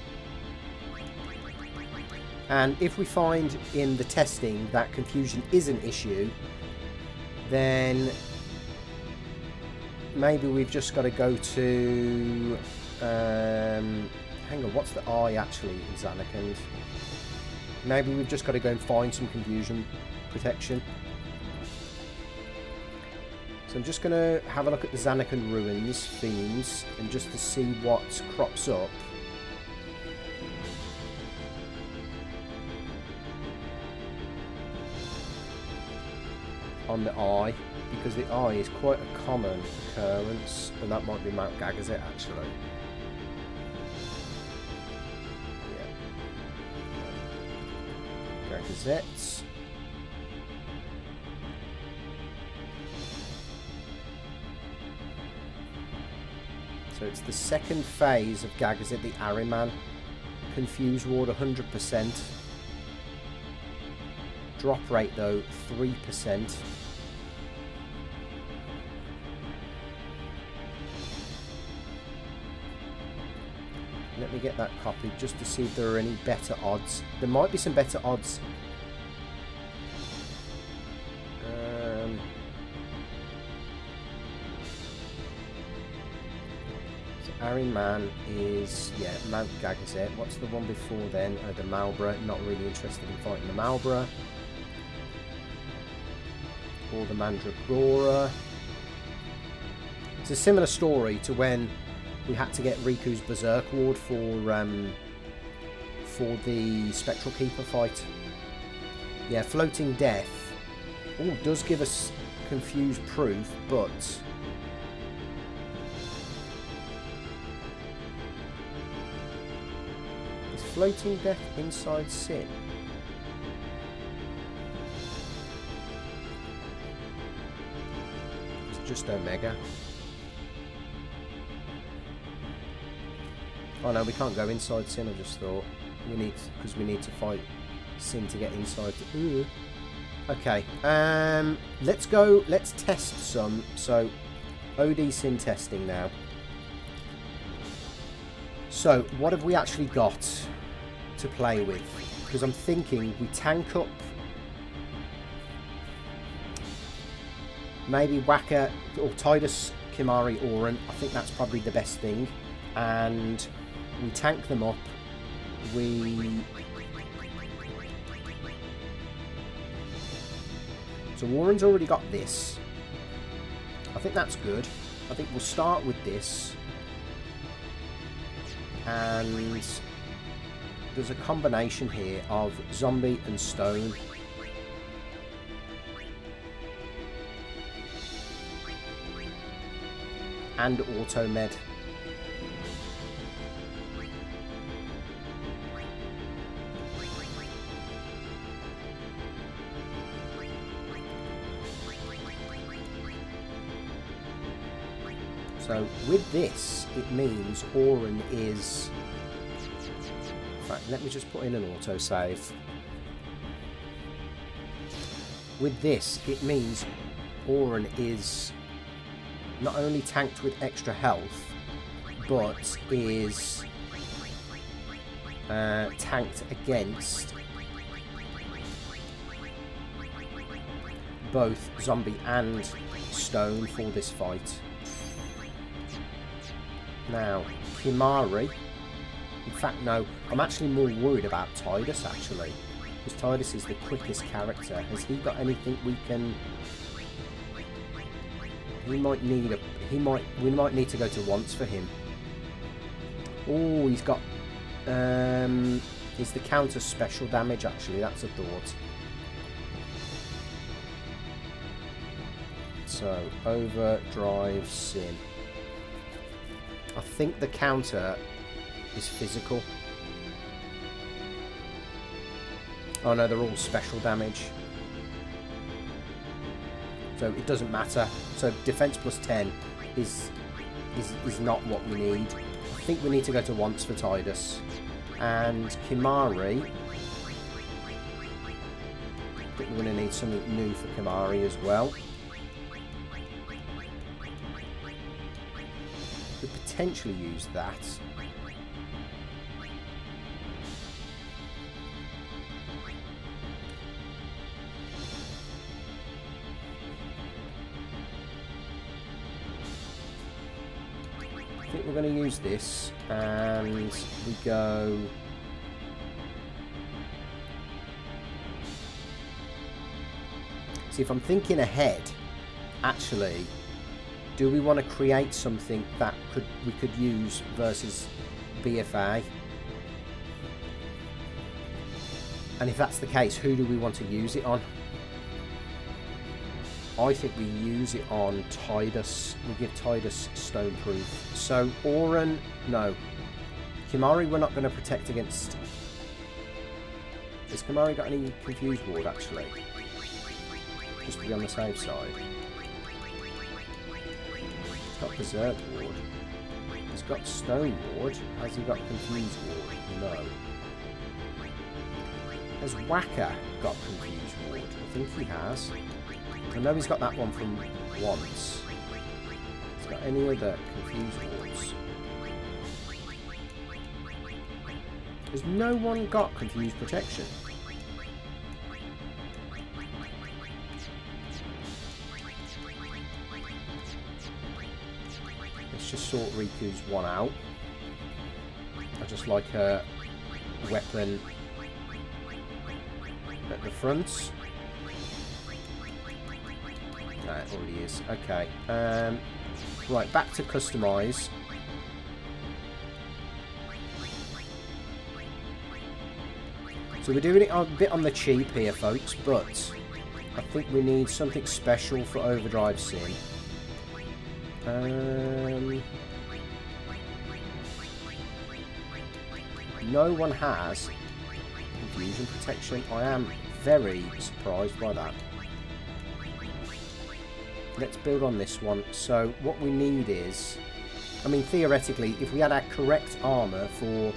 And if we find in the testing that confusion is an issue, then maybe we've just got to go to... hang on, what's the I actually in Zanarkand? Maybe we've just got to go and find some confusion protection. So I'm just going to have a look at the Zanarkand ruins themes and just to see what crops up. On the eye, because the eye is quite a common occurrence, and that might be Mount Gagazet actually. Yeah. Gagazet. So it's the second phase of Gagazet, the Ahriman. Confuse ward 100%. Drop rate though 3%. Let me get that copied just to see if there are any better odds. There might be some better odds. So Ahriman is, yeah, Mount Gagazet. What's the one before then? The Malbra. Not really interested in fighting the Malbra. Or the Mandragora. It's a similar story to when we had to get Riku's Berserk Ward for the Spectral Keeper fight. Yeah, Floating Death does give us confused proof, but is Floating Death inside Sin? It's just Omega. Oh no, we can't go inside Sin, I just thought. We need, because we need to fight Sin to get inside. Ooh. Okay, let's go, let's test some. So, OD Sin testing now. So, what have we actually got to play with? Because I'm thinking we tank up maybe Waka or Tidus, Kimari, Orin. I think that's probably the best thing. And we tank them up. So Warren's already got this. I think that's good. I think we'll start with this. And there's a combination here of zombie and stone. And auto med. So with this, it means Orin is... In fact, let me just put in an autosave. With this, it means Orin is not only tanked with extra health, but is tanked against both zombie and stone for this fight. Now, Kimari. In fact, no, I'm actually more worried about Tidus, actually. Because Tidus is the quickest character. Has he got anything we can... We might need to go to once for him. Oh, he's got... It's the counter special damage, actually. That's a thought. So, Overdrive Sin. I think the counter is physical. Oh no, they're all special damage. So it doesn't matter. So defense plus 10 is not what we need. I think we need to go to once for Tidus. And Kimari. I think we're going to need something new for Kimari as well. Could potentially use that. I think we're going to use this, and we go... See, if I'm thinking ahead, actually, do we want to create something that we could use versus BFA? And if that's the case, who do we want to use it on? I think we use it on Tidus. We give Tidus Stoneproof. So, Auron, no. Kimari, we're not going to protect against... Has Kimari got any Confused Ward, actually? Just to be on the safe side. He's got Berserk Ward. He's got Stone Ward. Has he got Confused Ward? No. Has Whacker got Confused Ward? I think he has. I know he's got that one from once. He's got any other Confused Wards? Has no one got Confused Protection? Let's just sort Riku's one out. I just like her weapon at the front. No, it already is. Okay. Right, back to customise. So we're doing it a bit on the cheap here, folks, but I think we need something special for Overdrive Sin. No one has Confusion Protection. I am very surprised by that. Let's build on this one. So what we need is, I mean, theoretically, if we had our correct armor for,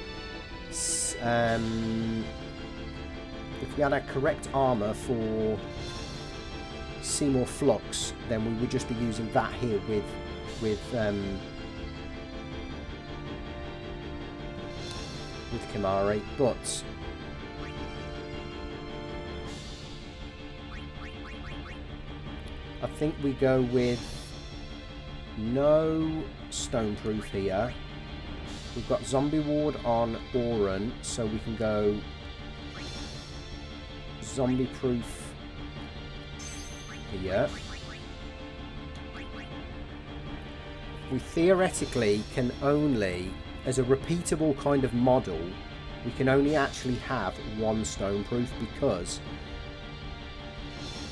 Seymour Flux, then we would just be using that here with Kimari, but I think we go with no Stoneproof here. We've got Zombie Ward on Auron, so we can go Zombie Proof here. We theoretically can only, as a repeatable kind of model, we can only actually have one Stoneproof because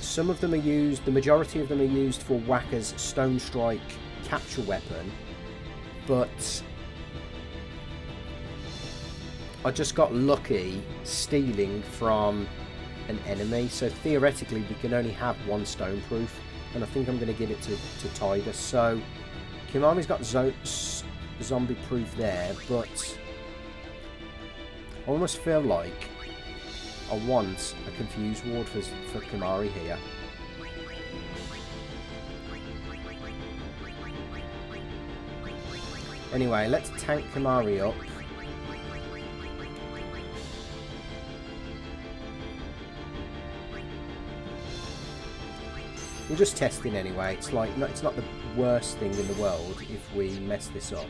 some of them are used, the majority of them are used for Whacker's Stone Strike capture weapon, but I just got lucky stealing from an enemy, so theoretically we can only have one Stoneproof, and I think I'm going to give it to Tidus. So Kimari's got Zombie Proof there, but I almost feel like I want a Confused Ward for Kimari here. Anyway, let's tank Kamari up. We're just testing anyway. It's like it's not the worst thing in the world if we mess this up.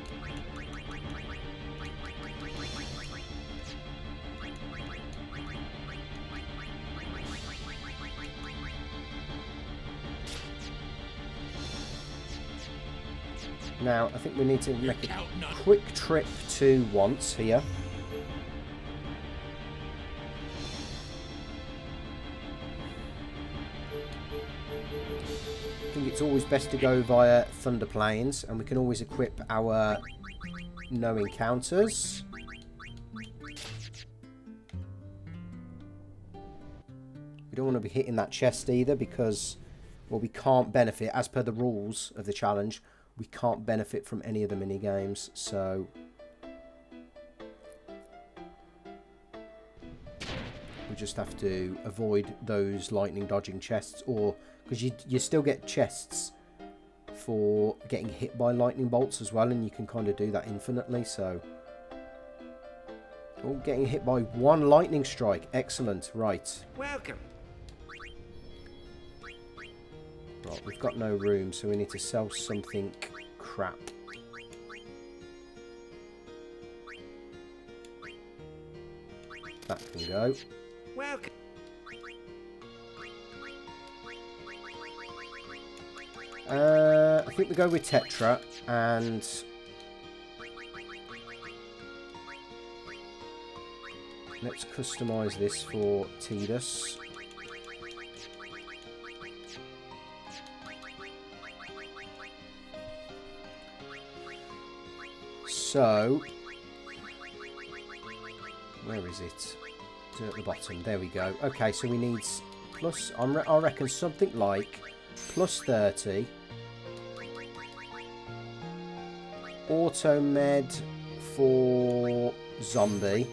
Now, I think we need to make a quick trip to once here. I think it's always best to go via Thunder Plains, and we can always equip our no encounters. We don't want to be hitting that chest either because, well, we can't benefit, as per the rules of the challenge, we can't benefit from any of the mini games, so we just have to avoid those lightning dodging chests, or because you still get chests for getting hit by lightning bolts as well, and you can kind of do that infinitely. So, oh, getting hit by one lightning strike, excellent. Right. Welcome. Right, we've got no room, so we need to sell something crap. That can go. Welcome. I think we go with Tetra, and let's customize this for Tidus. So, where is it? It's at the bottom. There we go. Okay, so we need plus, I reckon something like plus 30. Auto med for zombie.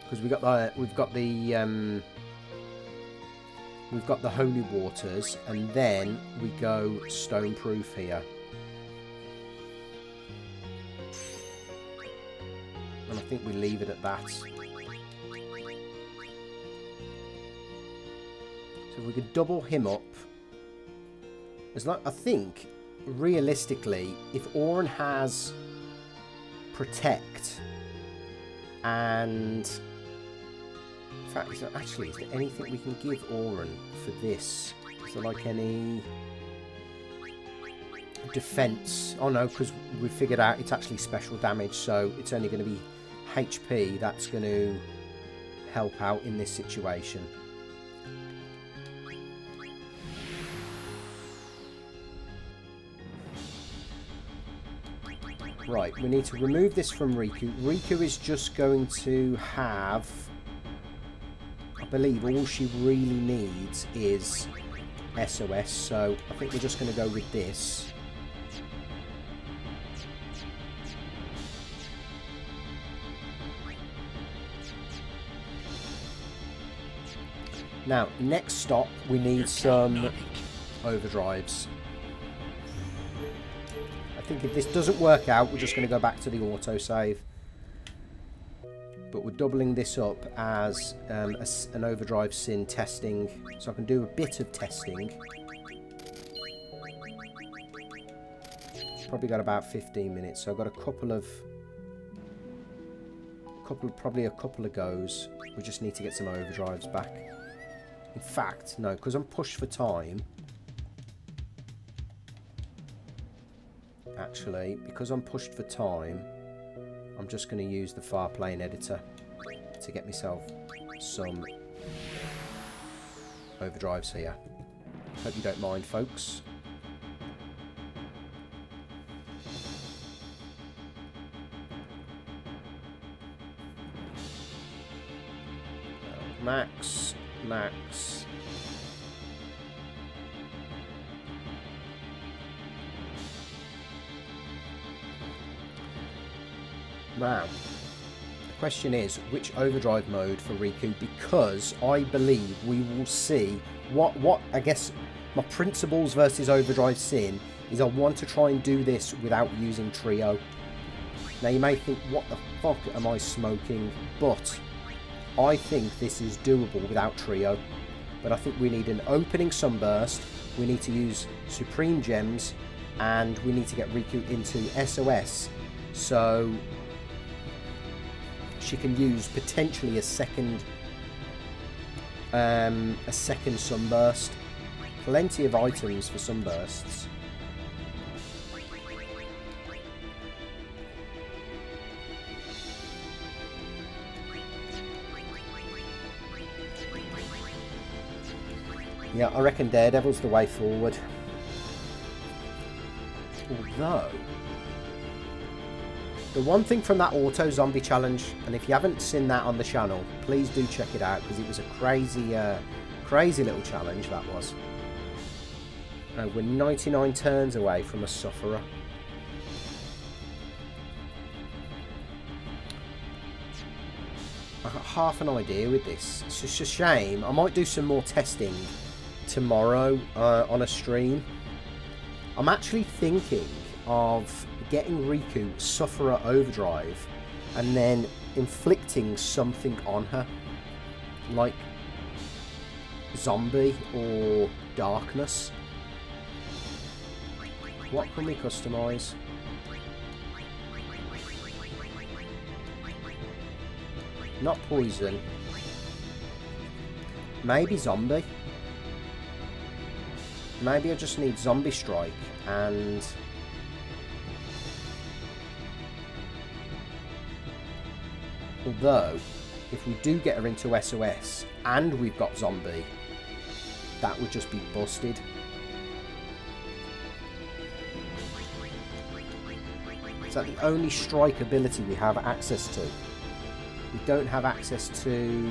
Because we've got the holy waters, and then we go stone proof here. And I think we leave it at that. So if we could double him up, as like, I think realistically, if Oren has protect and in fact, is there anything we can give Oren for this? Is there like any defense? Oh no, because we figured out it's actually special damage, so it's only going to be HP that's going to help out in this situation. Right, we need to remove this from Riku. Riku is just going to have, I believe all she really needs is SOS, so I think we're just going to go with this. Now, next stop, we need some overdrives. I think if this doesn't work out, we're just going to go back to the autosave. But we're doubling this up as an overdrive sin testing, so I can do a bit of testing. Probably got about 15 minutes, so I've got probably a couple of goes. We just need to get some overdrives back. In fact, no, because I'm pushed for time. Actually, because I'm pushed for time, I'm just going to use the far plane editor to get myself some overdrives here. Hope you don't mind, folks. Max. Now, question is, which overdrive mode for Riku? Because I believe we will see what I guess my principles versus overdrive sin is I want to try and do this without using trio. Now you may think, what the fuck am I smoking? But I think this is doable without trio. But I think we need an opening sunburst, we need to use supreme gems, and we need to get Riku into SOS so she can use potentially a second sunburst. Plenty of items for sunbursts. Yeah, I reckon Daredevil's the way forward. Although, the one thing from that auto zombie challenge, and if you haven't seen that on the channel, please do check it out, because it was a crazy little challenge that was. We're 99 turns away from a sufferer. I've got half an idea with this. It's just a shame. I might do some more testing tomorrow on a stream. I'm actually thinking of getting Riku Sufferer Overdrive and then inflicting something on her, like Zombie or Darkness. What can we customise? Not Poison. Maybe Zombie. Maybe I just need Zombie Strike and... Although, if we do get her into SOS and we've got Zombie, that would just be busted. Is that the only strike ability we have access to? We don't have access to...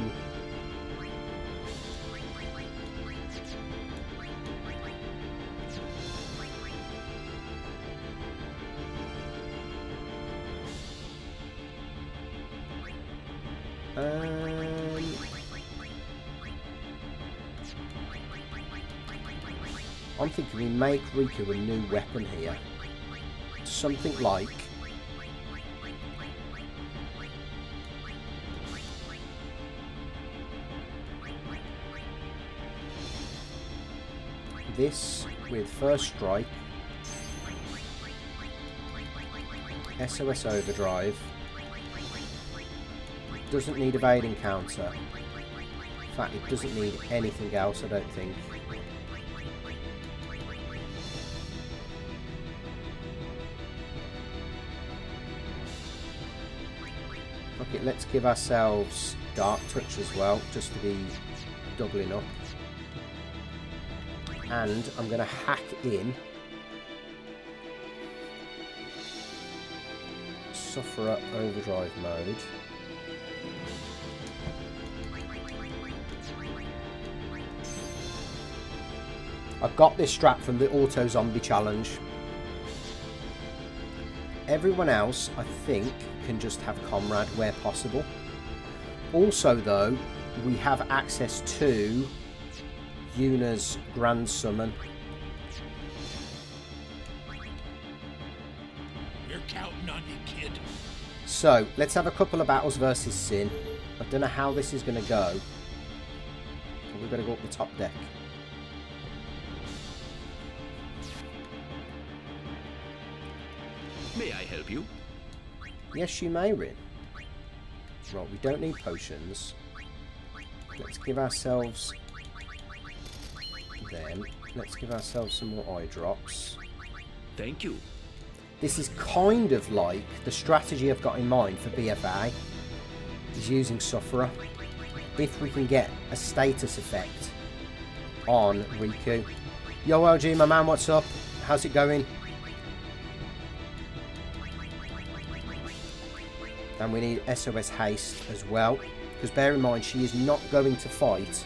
I'm thinking we make Riku a new weapon here. Something like... this with First Strike, SOS Overdrive, doesn't need evading counter. In fact, it doesn't need anything else, I don't think. Okay, let's give ourselves Dark Touch as well, just to be doubling up. And I'm going to hack in Sufferer Overdrive mode. I got this strat from the Auto Zombie Challenge. Everyone else, I think, can just have Comrade where possible. Also, though, we have access to Yuna's Grand Summon. You're counting on you, kid. So, let's have a couple of battles versus Sin. I don't know how this is going to go. We've got to go up the top deck. May I help you? Yes, you may, Rin. Right, we don't need potions. Let's give ourselves them. Let's give ourselves some more eye drops. Thank you. This is kind of like the strategy I've got in mind for BFA, is using Sufferer. If we can get a status effect on Riku. Yo, LG, my man, what's up? How's it going? And we need SOS Haste as well, because bear in mind, she is not going to fight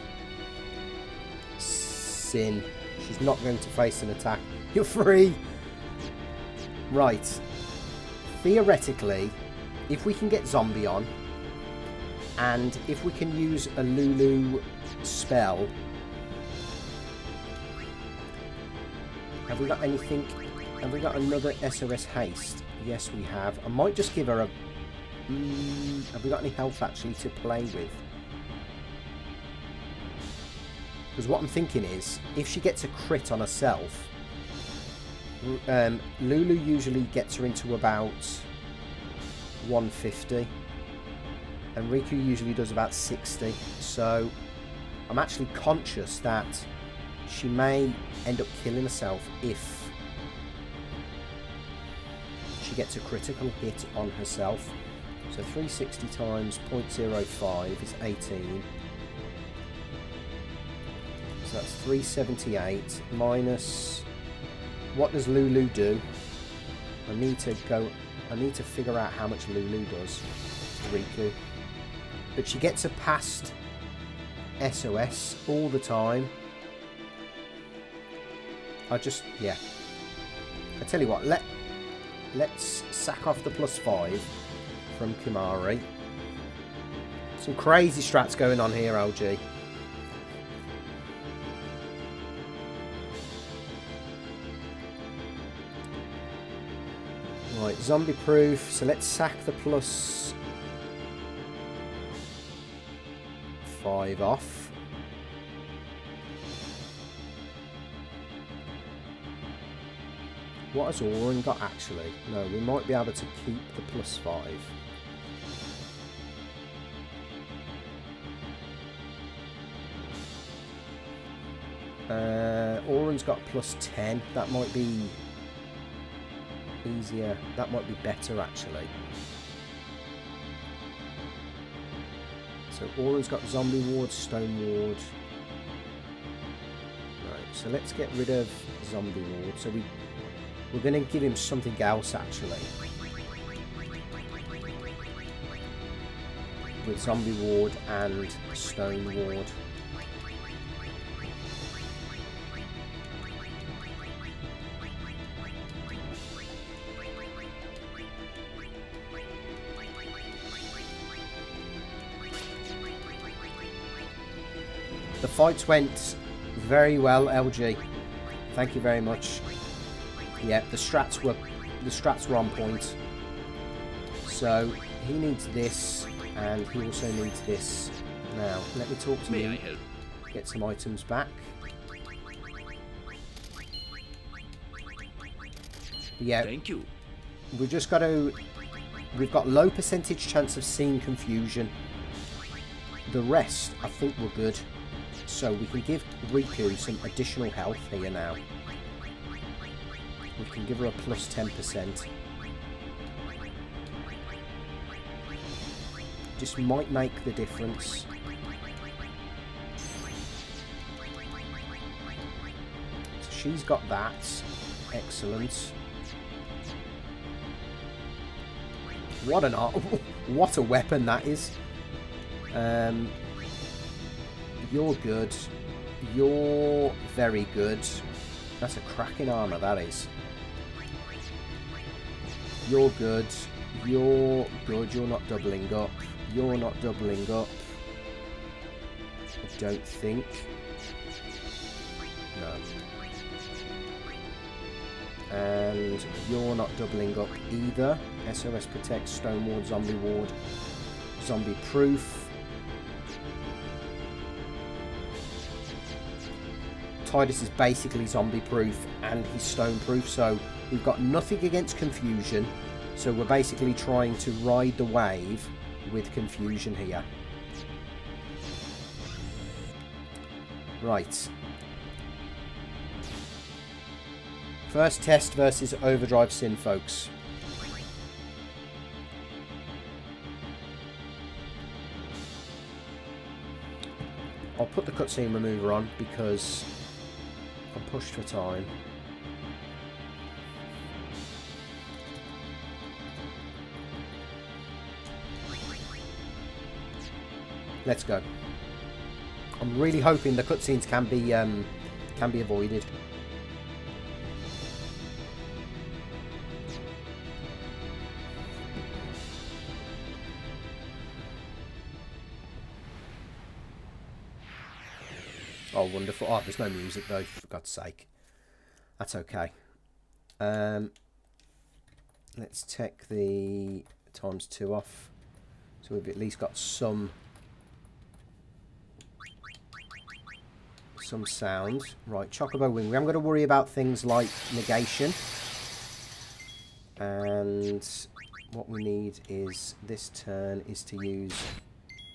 Sin. She's not going to face an attack. You're free! Right. Theoretically, if we can get Zombie on, And if we can use a Lulu spell... Have we got anything? Have we got another SOS haste? Yes, we have. I might just give her a... have we got any health actually to play with? Because what I'm thinking is, if she gets a crit on herself, Lulu usually gets her into about 150. And Riku usually does about 60. So I'm actually conscious that she may end up killing herself if she gets a critical hit on herself. So 360 times 0.05 is 18. So that's 378 minus... What does Lulu do? I need to figure out how much Lulu does. Riku. But she gets a past SOS all the time. Yeah. I tell you what, let's sack off the +5 from Kimari. Some crazy strats going on here, LG. Right, zombie proof. So let's sack the +5 off. What has Auron got actually? No, we might be able to keep the +5. Auron's got +10. That might be easier. That might be better actually. So Auron's got zombie ward, stone ward. Right, so let's get rid of zombie ward. So we're going to give him something else actually. With zombie ward and stone ward. The fights went very well, LG. Thank you very much. Yeah, the strats were on point. So he needs this, and he also needs this. Now, let me talk to you. Get some items back. Yeah. Thank you. We've just got to. We've got low percentage chance of seeing confusion. The rest, I think, we're good. So we can give Riku some additional health here now. We can give her a +10%. Just might make the difference. So she's got that. Excellent. What a weapon that is. You're good. You're very good. That's a cracking armor, that is. You're good. You're good. You're not doubling up. You're not doubling up. I don't think. No. And you're not doubling up either. SOS Protect, Stone Ward, Zombie Ward, Zombie Proof. Tidus is basically zombie proof and he's stone proof, so we've got nothing against confusion, so we're basically trying to ride the wave with confusion here. Right. First test versus Overdrive Sin, folks. I'll put the cutscene remover on because I'm pushed for time. Let's go. I'm really hoping the cutscenes can be avoided. Oh, wonderful. Oh, there's no music, though, for God's sake. That's okay. Let's take the ×2 off. So we've at least got some sound. Right, Chocobo wing. We haven't got to worry about things like negation. And what we need is this turn is to use...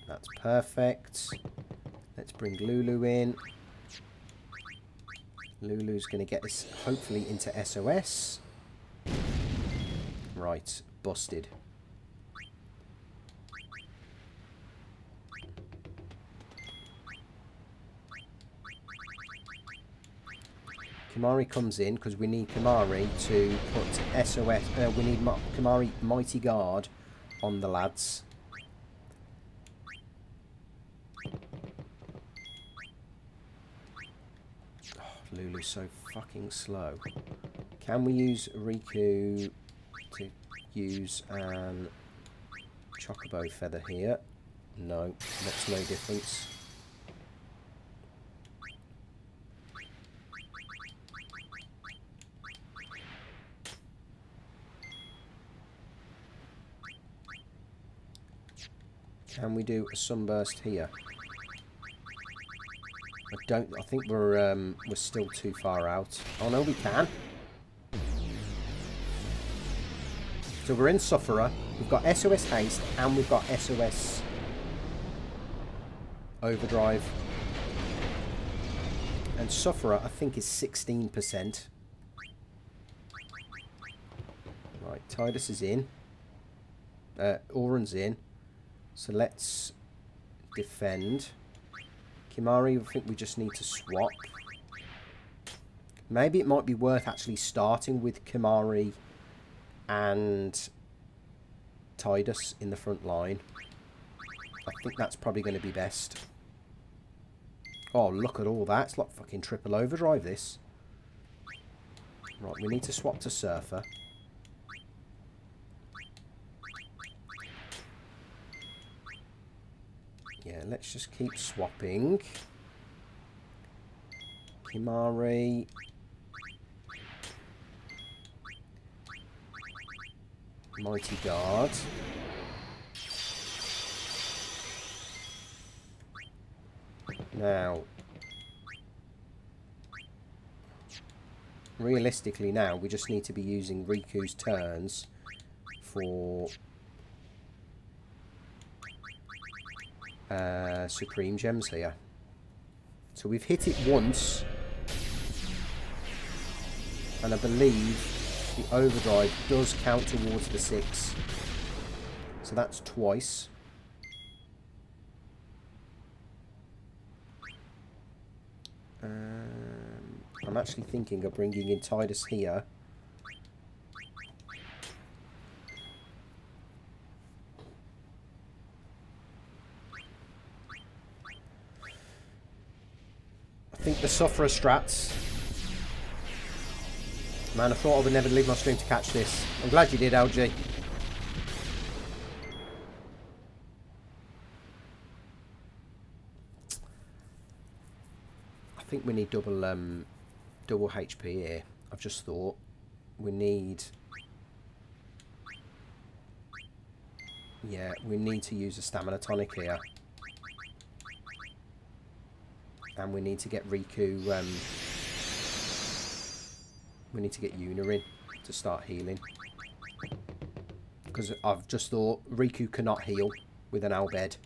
That's perfect. Let's bring Lulu in. Lulu's going to get us hopefully into SOS. Right, busted. Kimahri comes in because we need Kimahri to put SOS. We need Kimahri Mighty Guard on the lads. Oh, Lulu's so fucking slow. Can we use Riku to use an Chocobo feather here? No, makes no difference. Can we do a sunburst here? I think we're still too far out. Oh no, we can. So we're in Sufferer. We've got SOS Haste and we've got SOS Overdrive. And Sufferer, I think, is 16%. Right, Tidus is in. Auron's in. So let's defend. Kimahri, I think we just need to swap. Maybe it might be worth actually starting with Kimahri and Tidus in the front line. I think that's probably going to be best. Oh, look at all that. It's like fucking triple overdrive, this. Right, we need to swap to Surfer. Yeah, let's just keep swapping. Kimahri. Mighty Guard. Now, realistically now, we just need to be using Riku's turns for Supreme Gems here. So we've hit it once, and I believe the overdrive does count towards the 6. So that's twice. I'm actually thinking of bringing in Tidus here. I think the Sufferer strats. Man, I thought I would never leave my stream to catch this. I'm glad you did, LG. I think we need double HP here. I've just thought we need... Yeah, we need to use a stamina tonic here. And we need to get Riku... we need to get Yuna in to start healing. Because I've just thought Riku cannot heal with an Bhed.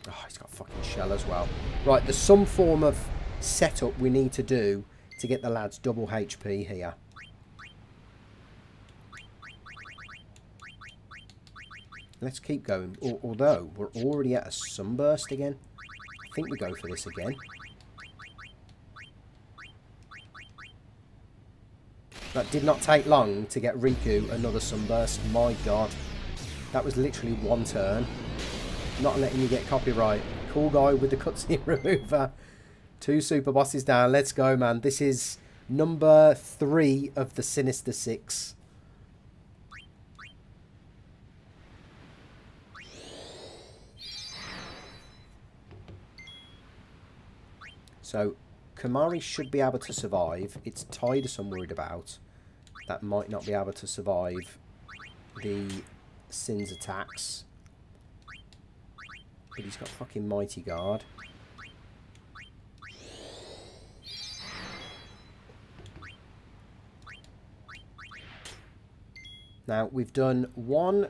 Oh, he's got fucking shell as well. Right, there's some form of setup we need to do to get the lads double HP here. Let's keep going. Although, we're already at a sunburst again. I think we go for this again. That did not take long to get Riku another sunburst. My god. That was literally one turn. Not letting you get copyright. Cool guy with the cutscene remover. 2 super bosses down. Let's go, man. This is number 3 of the Sinister 6. So Kimari should be able to survive. It's Tidus I'm worried about. That might not be able to survive the Sin's attacks. But he's got fucking Mighty Guard. Now, we've done 1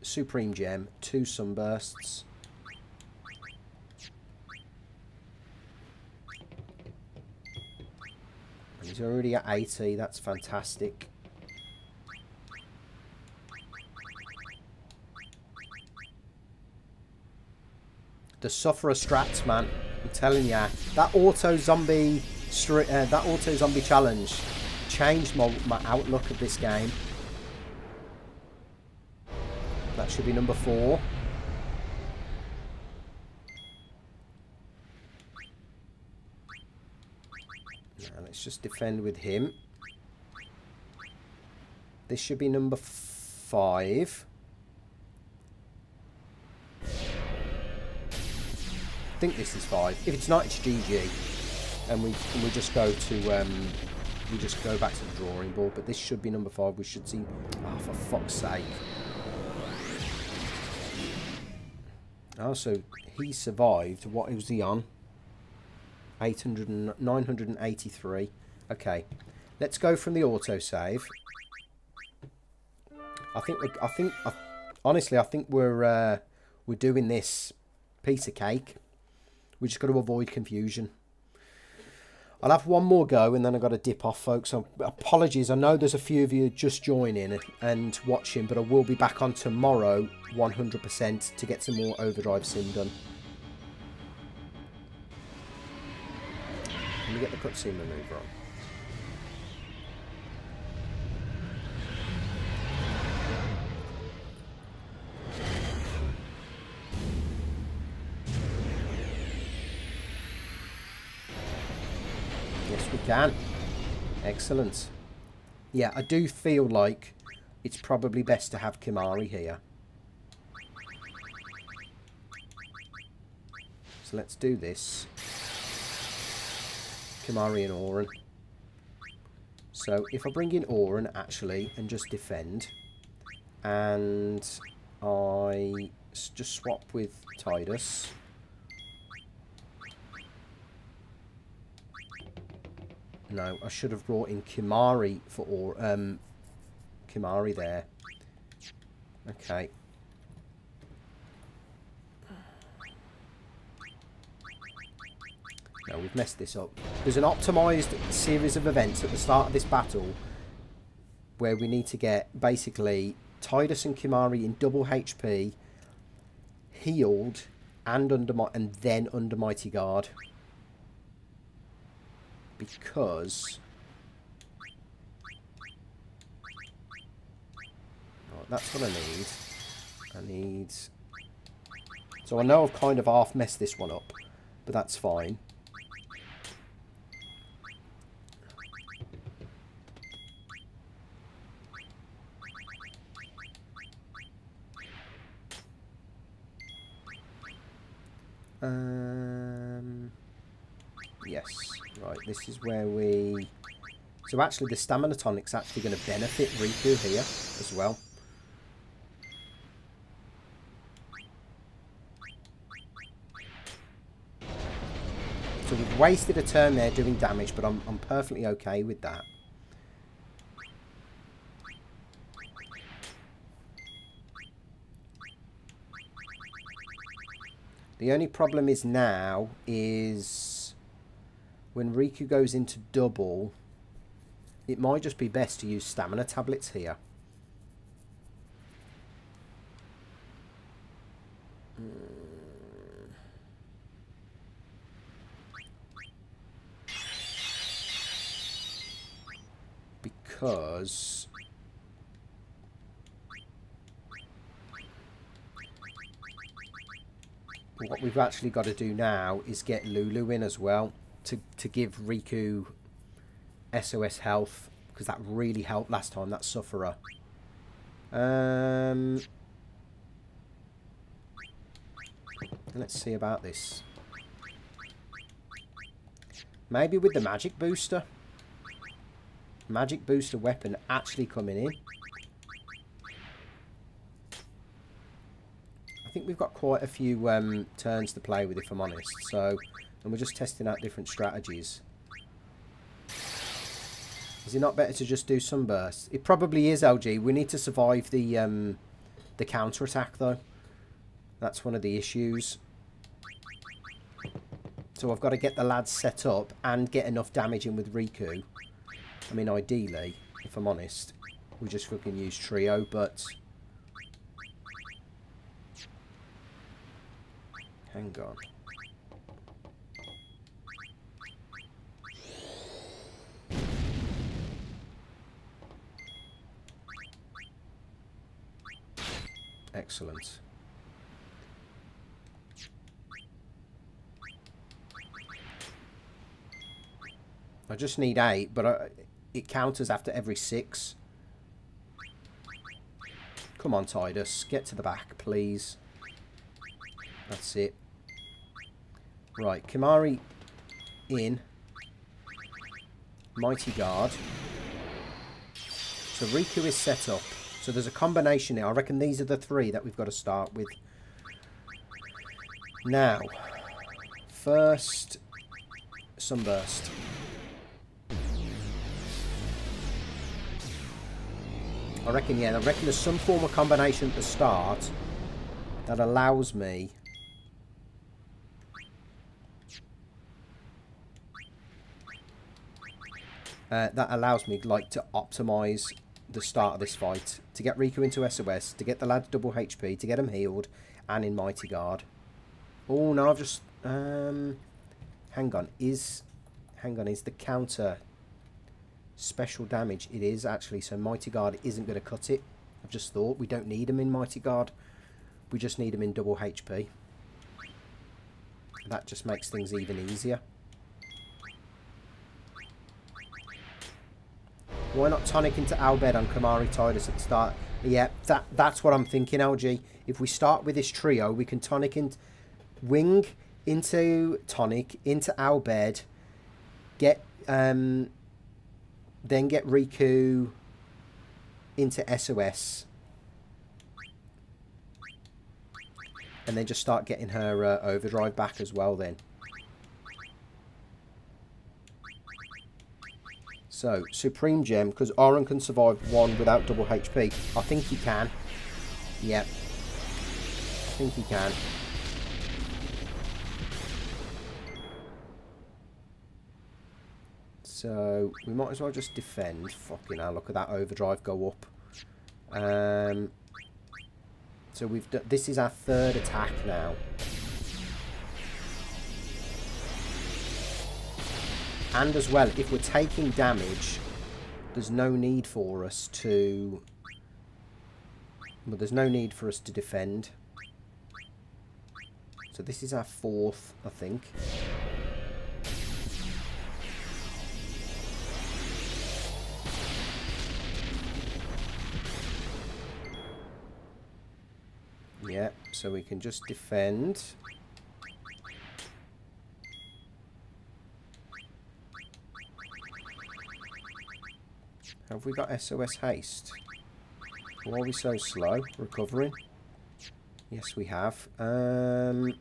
Supreme Gem, 2 Sunbursts. And he's already at 80, that's fantastic. The Sufferer strats, man. I'm telling ya, that auto zombie challenge changed my outlook of this game. That should be number 4. Now let's just defend with him. This should be number 5. I think this is 5. If it's not, it's GG, and we just go to we just go back to the drawing board. But this should be number 5. We should see. Oh, for fuck's sake! Oh, so he survived. What was he on? 983. Okay, let's go from the autosave. Honestly, I think we're doing this piece of cake. We just got to avoid confusion. I'll have one more go and then I've got to dip off, folks. So apologies. I know there's a few of you just joining and watching, but I will be back on tomorrow 100% to get some more Overdrive Sim done. Let me get the cutscene remover on. Yes, we can. Excellent. Yeah, I do feel like it's probably best to have Kimari here. So let's do this. Kimari and Auron. So if I bring in Auron, actually, and just defend, and I just swap with Tidus. No, I should have brought in Kimari for Kimari there. Okay. No, we've messed this up. There's an optimised series of events at the start of this battle where we need to get basically Tidus and Kimari in double HP, healed, and then under Mighty Guard. Because that's what I need. I need. So I know I've kind of half messed this one up, but that's fine. Yes, right, this is where we... So actually the stamina tonic's actually going to benefit Riku here as well. So we've wasted a turn there doing damage, but I'm perfectly okay with that. The only problem is now is when Riku goes into double, it might just be best to use stamina tablets here. Because what we've actually got to do now is get Lulu in as well to give Riku SOS health, because that really helped last time, that Sufferer. Let's see about this. Maybe with the magic booster. Magic booster weapon actually coming in. I think we've got quite a few turns to play with, if I'm honest. So, and we're just testing out different strategies. Is it not better to just do Sunburst? It probably is, LG. We need to survive the counter-attack, though. That's one of the issues. So I've got to get the lads set up and get enough damage in with Riku. I mean, ideally, if I'm honest, we just fucking use Trio, but... Hang on. Excellent. I just need 8, but it counters after every 6. Come on, Tidus. Get to the back, please. That's it. Right, Kimahri in. Mighty Guard. So Riku is set up. So there's a combination here. I reckon these are the 3 that we've got to start with. Now, first Sunburst. I reckon there's some form of combination at the start that allows me like to optimize the start of this fight, to get Riku into SOS, to get the lads double HP, to get them healed, and in Mighty Guard. Oh no, I've just hang on, is the counter special damage? It is actually, so Mighty Guard isn't going to cut it. I've just thought we don't need him in Mighty Guard, we just need him in double HP. That just makes things even easier. Why not tonic into Albed on Kimahri Tidus at the start? Yeah, that's what I'm thinking, LG. If we start with this trio, we can tonic into Wing into tonic into Albed, get then get Riku into SOS, and then just start getting her overdrive back as well then. So, Supreme Gem, because Auron can survive 1 without double HP. I think he can. Yep. I think he can. So, we might as well just defend. Fucking hell, look at that overdrive go up. So, we've done, this is our 3rd attack now. And as well, if we're taking damage, there's no need for us to... Well, there's no need for us to defend. So this is our 4th, I think. Yeah, so we can just defend. Have we got SOS haste? Why are we so slow? Recovering? Yes, we have. So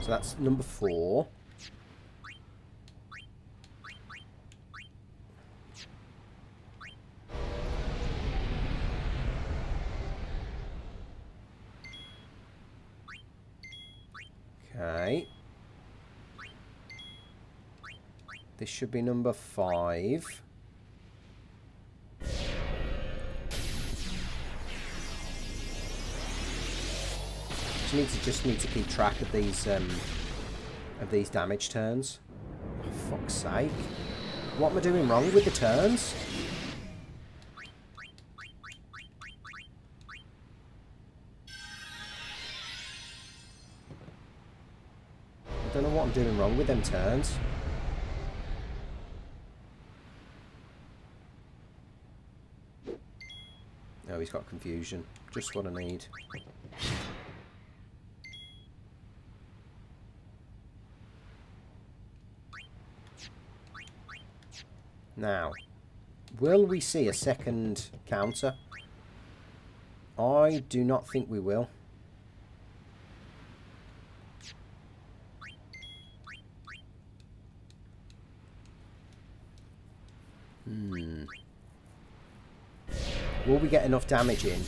that's number 4. Okay. This should be number 5. Just need to keep track of these damage turns. Oh, fuck's sake! What am I doing wrong with the turns? I don't know what I'm doing wrong with them turns. No, he's got confusion. Just what I need. Now, will we see a second counter? I do not think we will. Will we get enough damage in?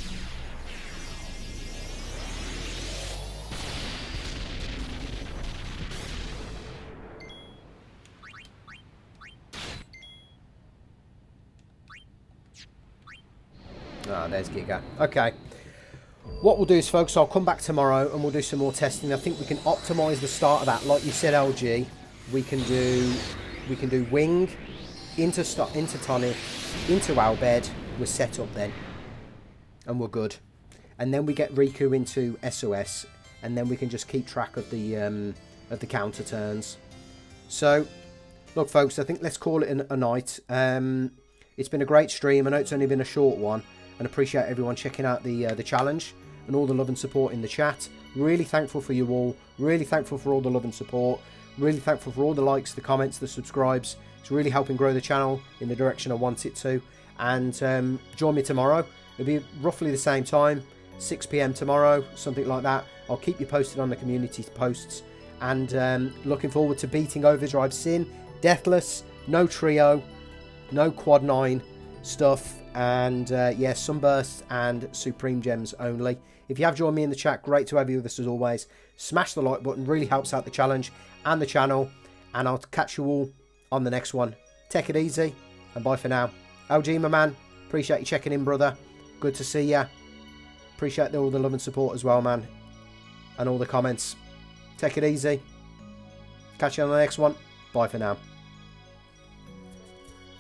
Ah, there's Giga. Okay. What we'll do is, folks, I'll come back tomorrow and we'll do some more testing. I think we can optimise the start of that. Like you said, LG, we can do Wing into Tonic, into Albed. We're set up then. And we're good. And then we get Riku into SOS. And then we can just keep track of the counter turns. So, look, folks, I think let's call it a night. It's been a great stream. I know it's only been a short one. And appreciate everyone checking out the challenge and all the love and support in the chat. Really thankful for you all. Really thankful for all the love and support. Really thankful for all the likes, the comments, the subscribes. It's really helping grow the channel in the direction I want it to. And join me tomorrow. It'll be roughly the same time, 6 PM tomorrow, something like that. I'll keep you posted on the community posts. And looking forward to beating Overdrive Sin, Deathless, no trio, no quad 9 stuff. And yeah, Sunbursts and Supreme Gems only. If you have joined me in the chat, great to have you with us as always. Smash the like button, really helps out the challenge and the channel. And I'll catch you all on the next one. Take it easy and bye for now. LG, my man, appreciate you checking in, brother. Good to see ya. Appreciate all the love and support as well, man. And all the comments. Take it easy. Catch you on the next one. Bye for now.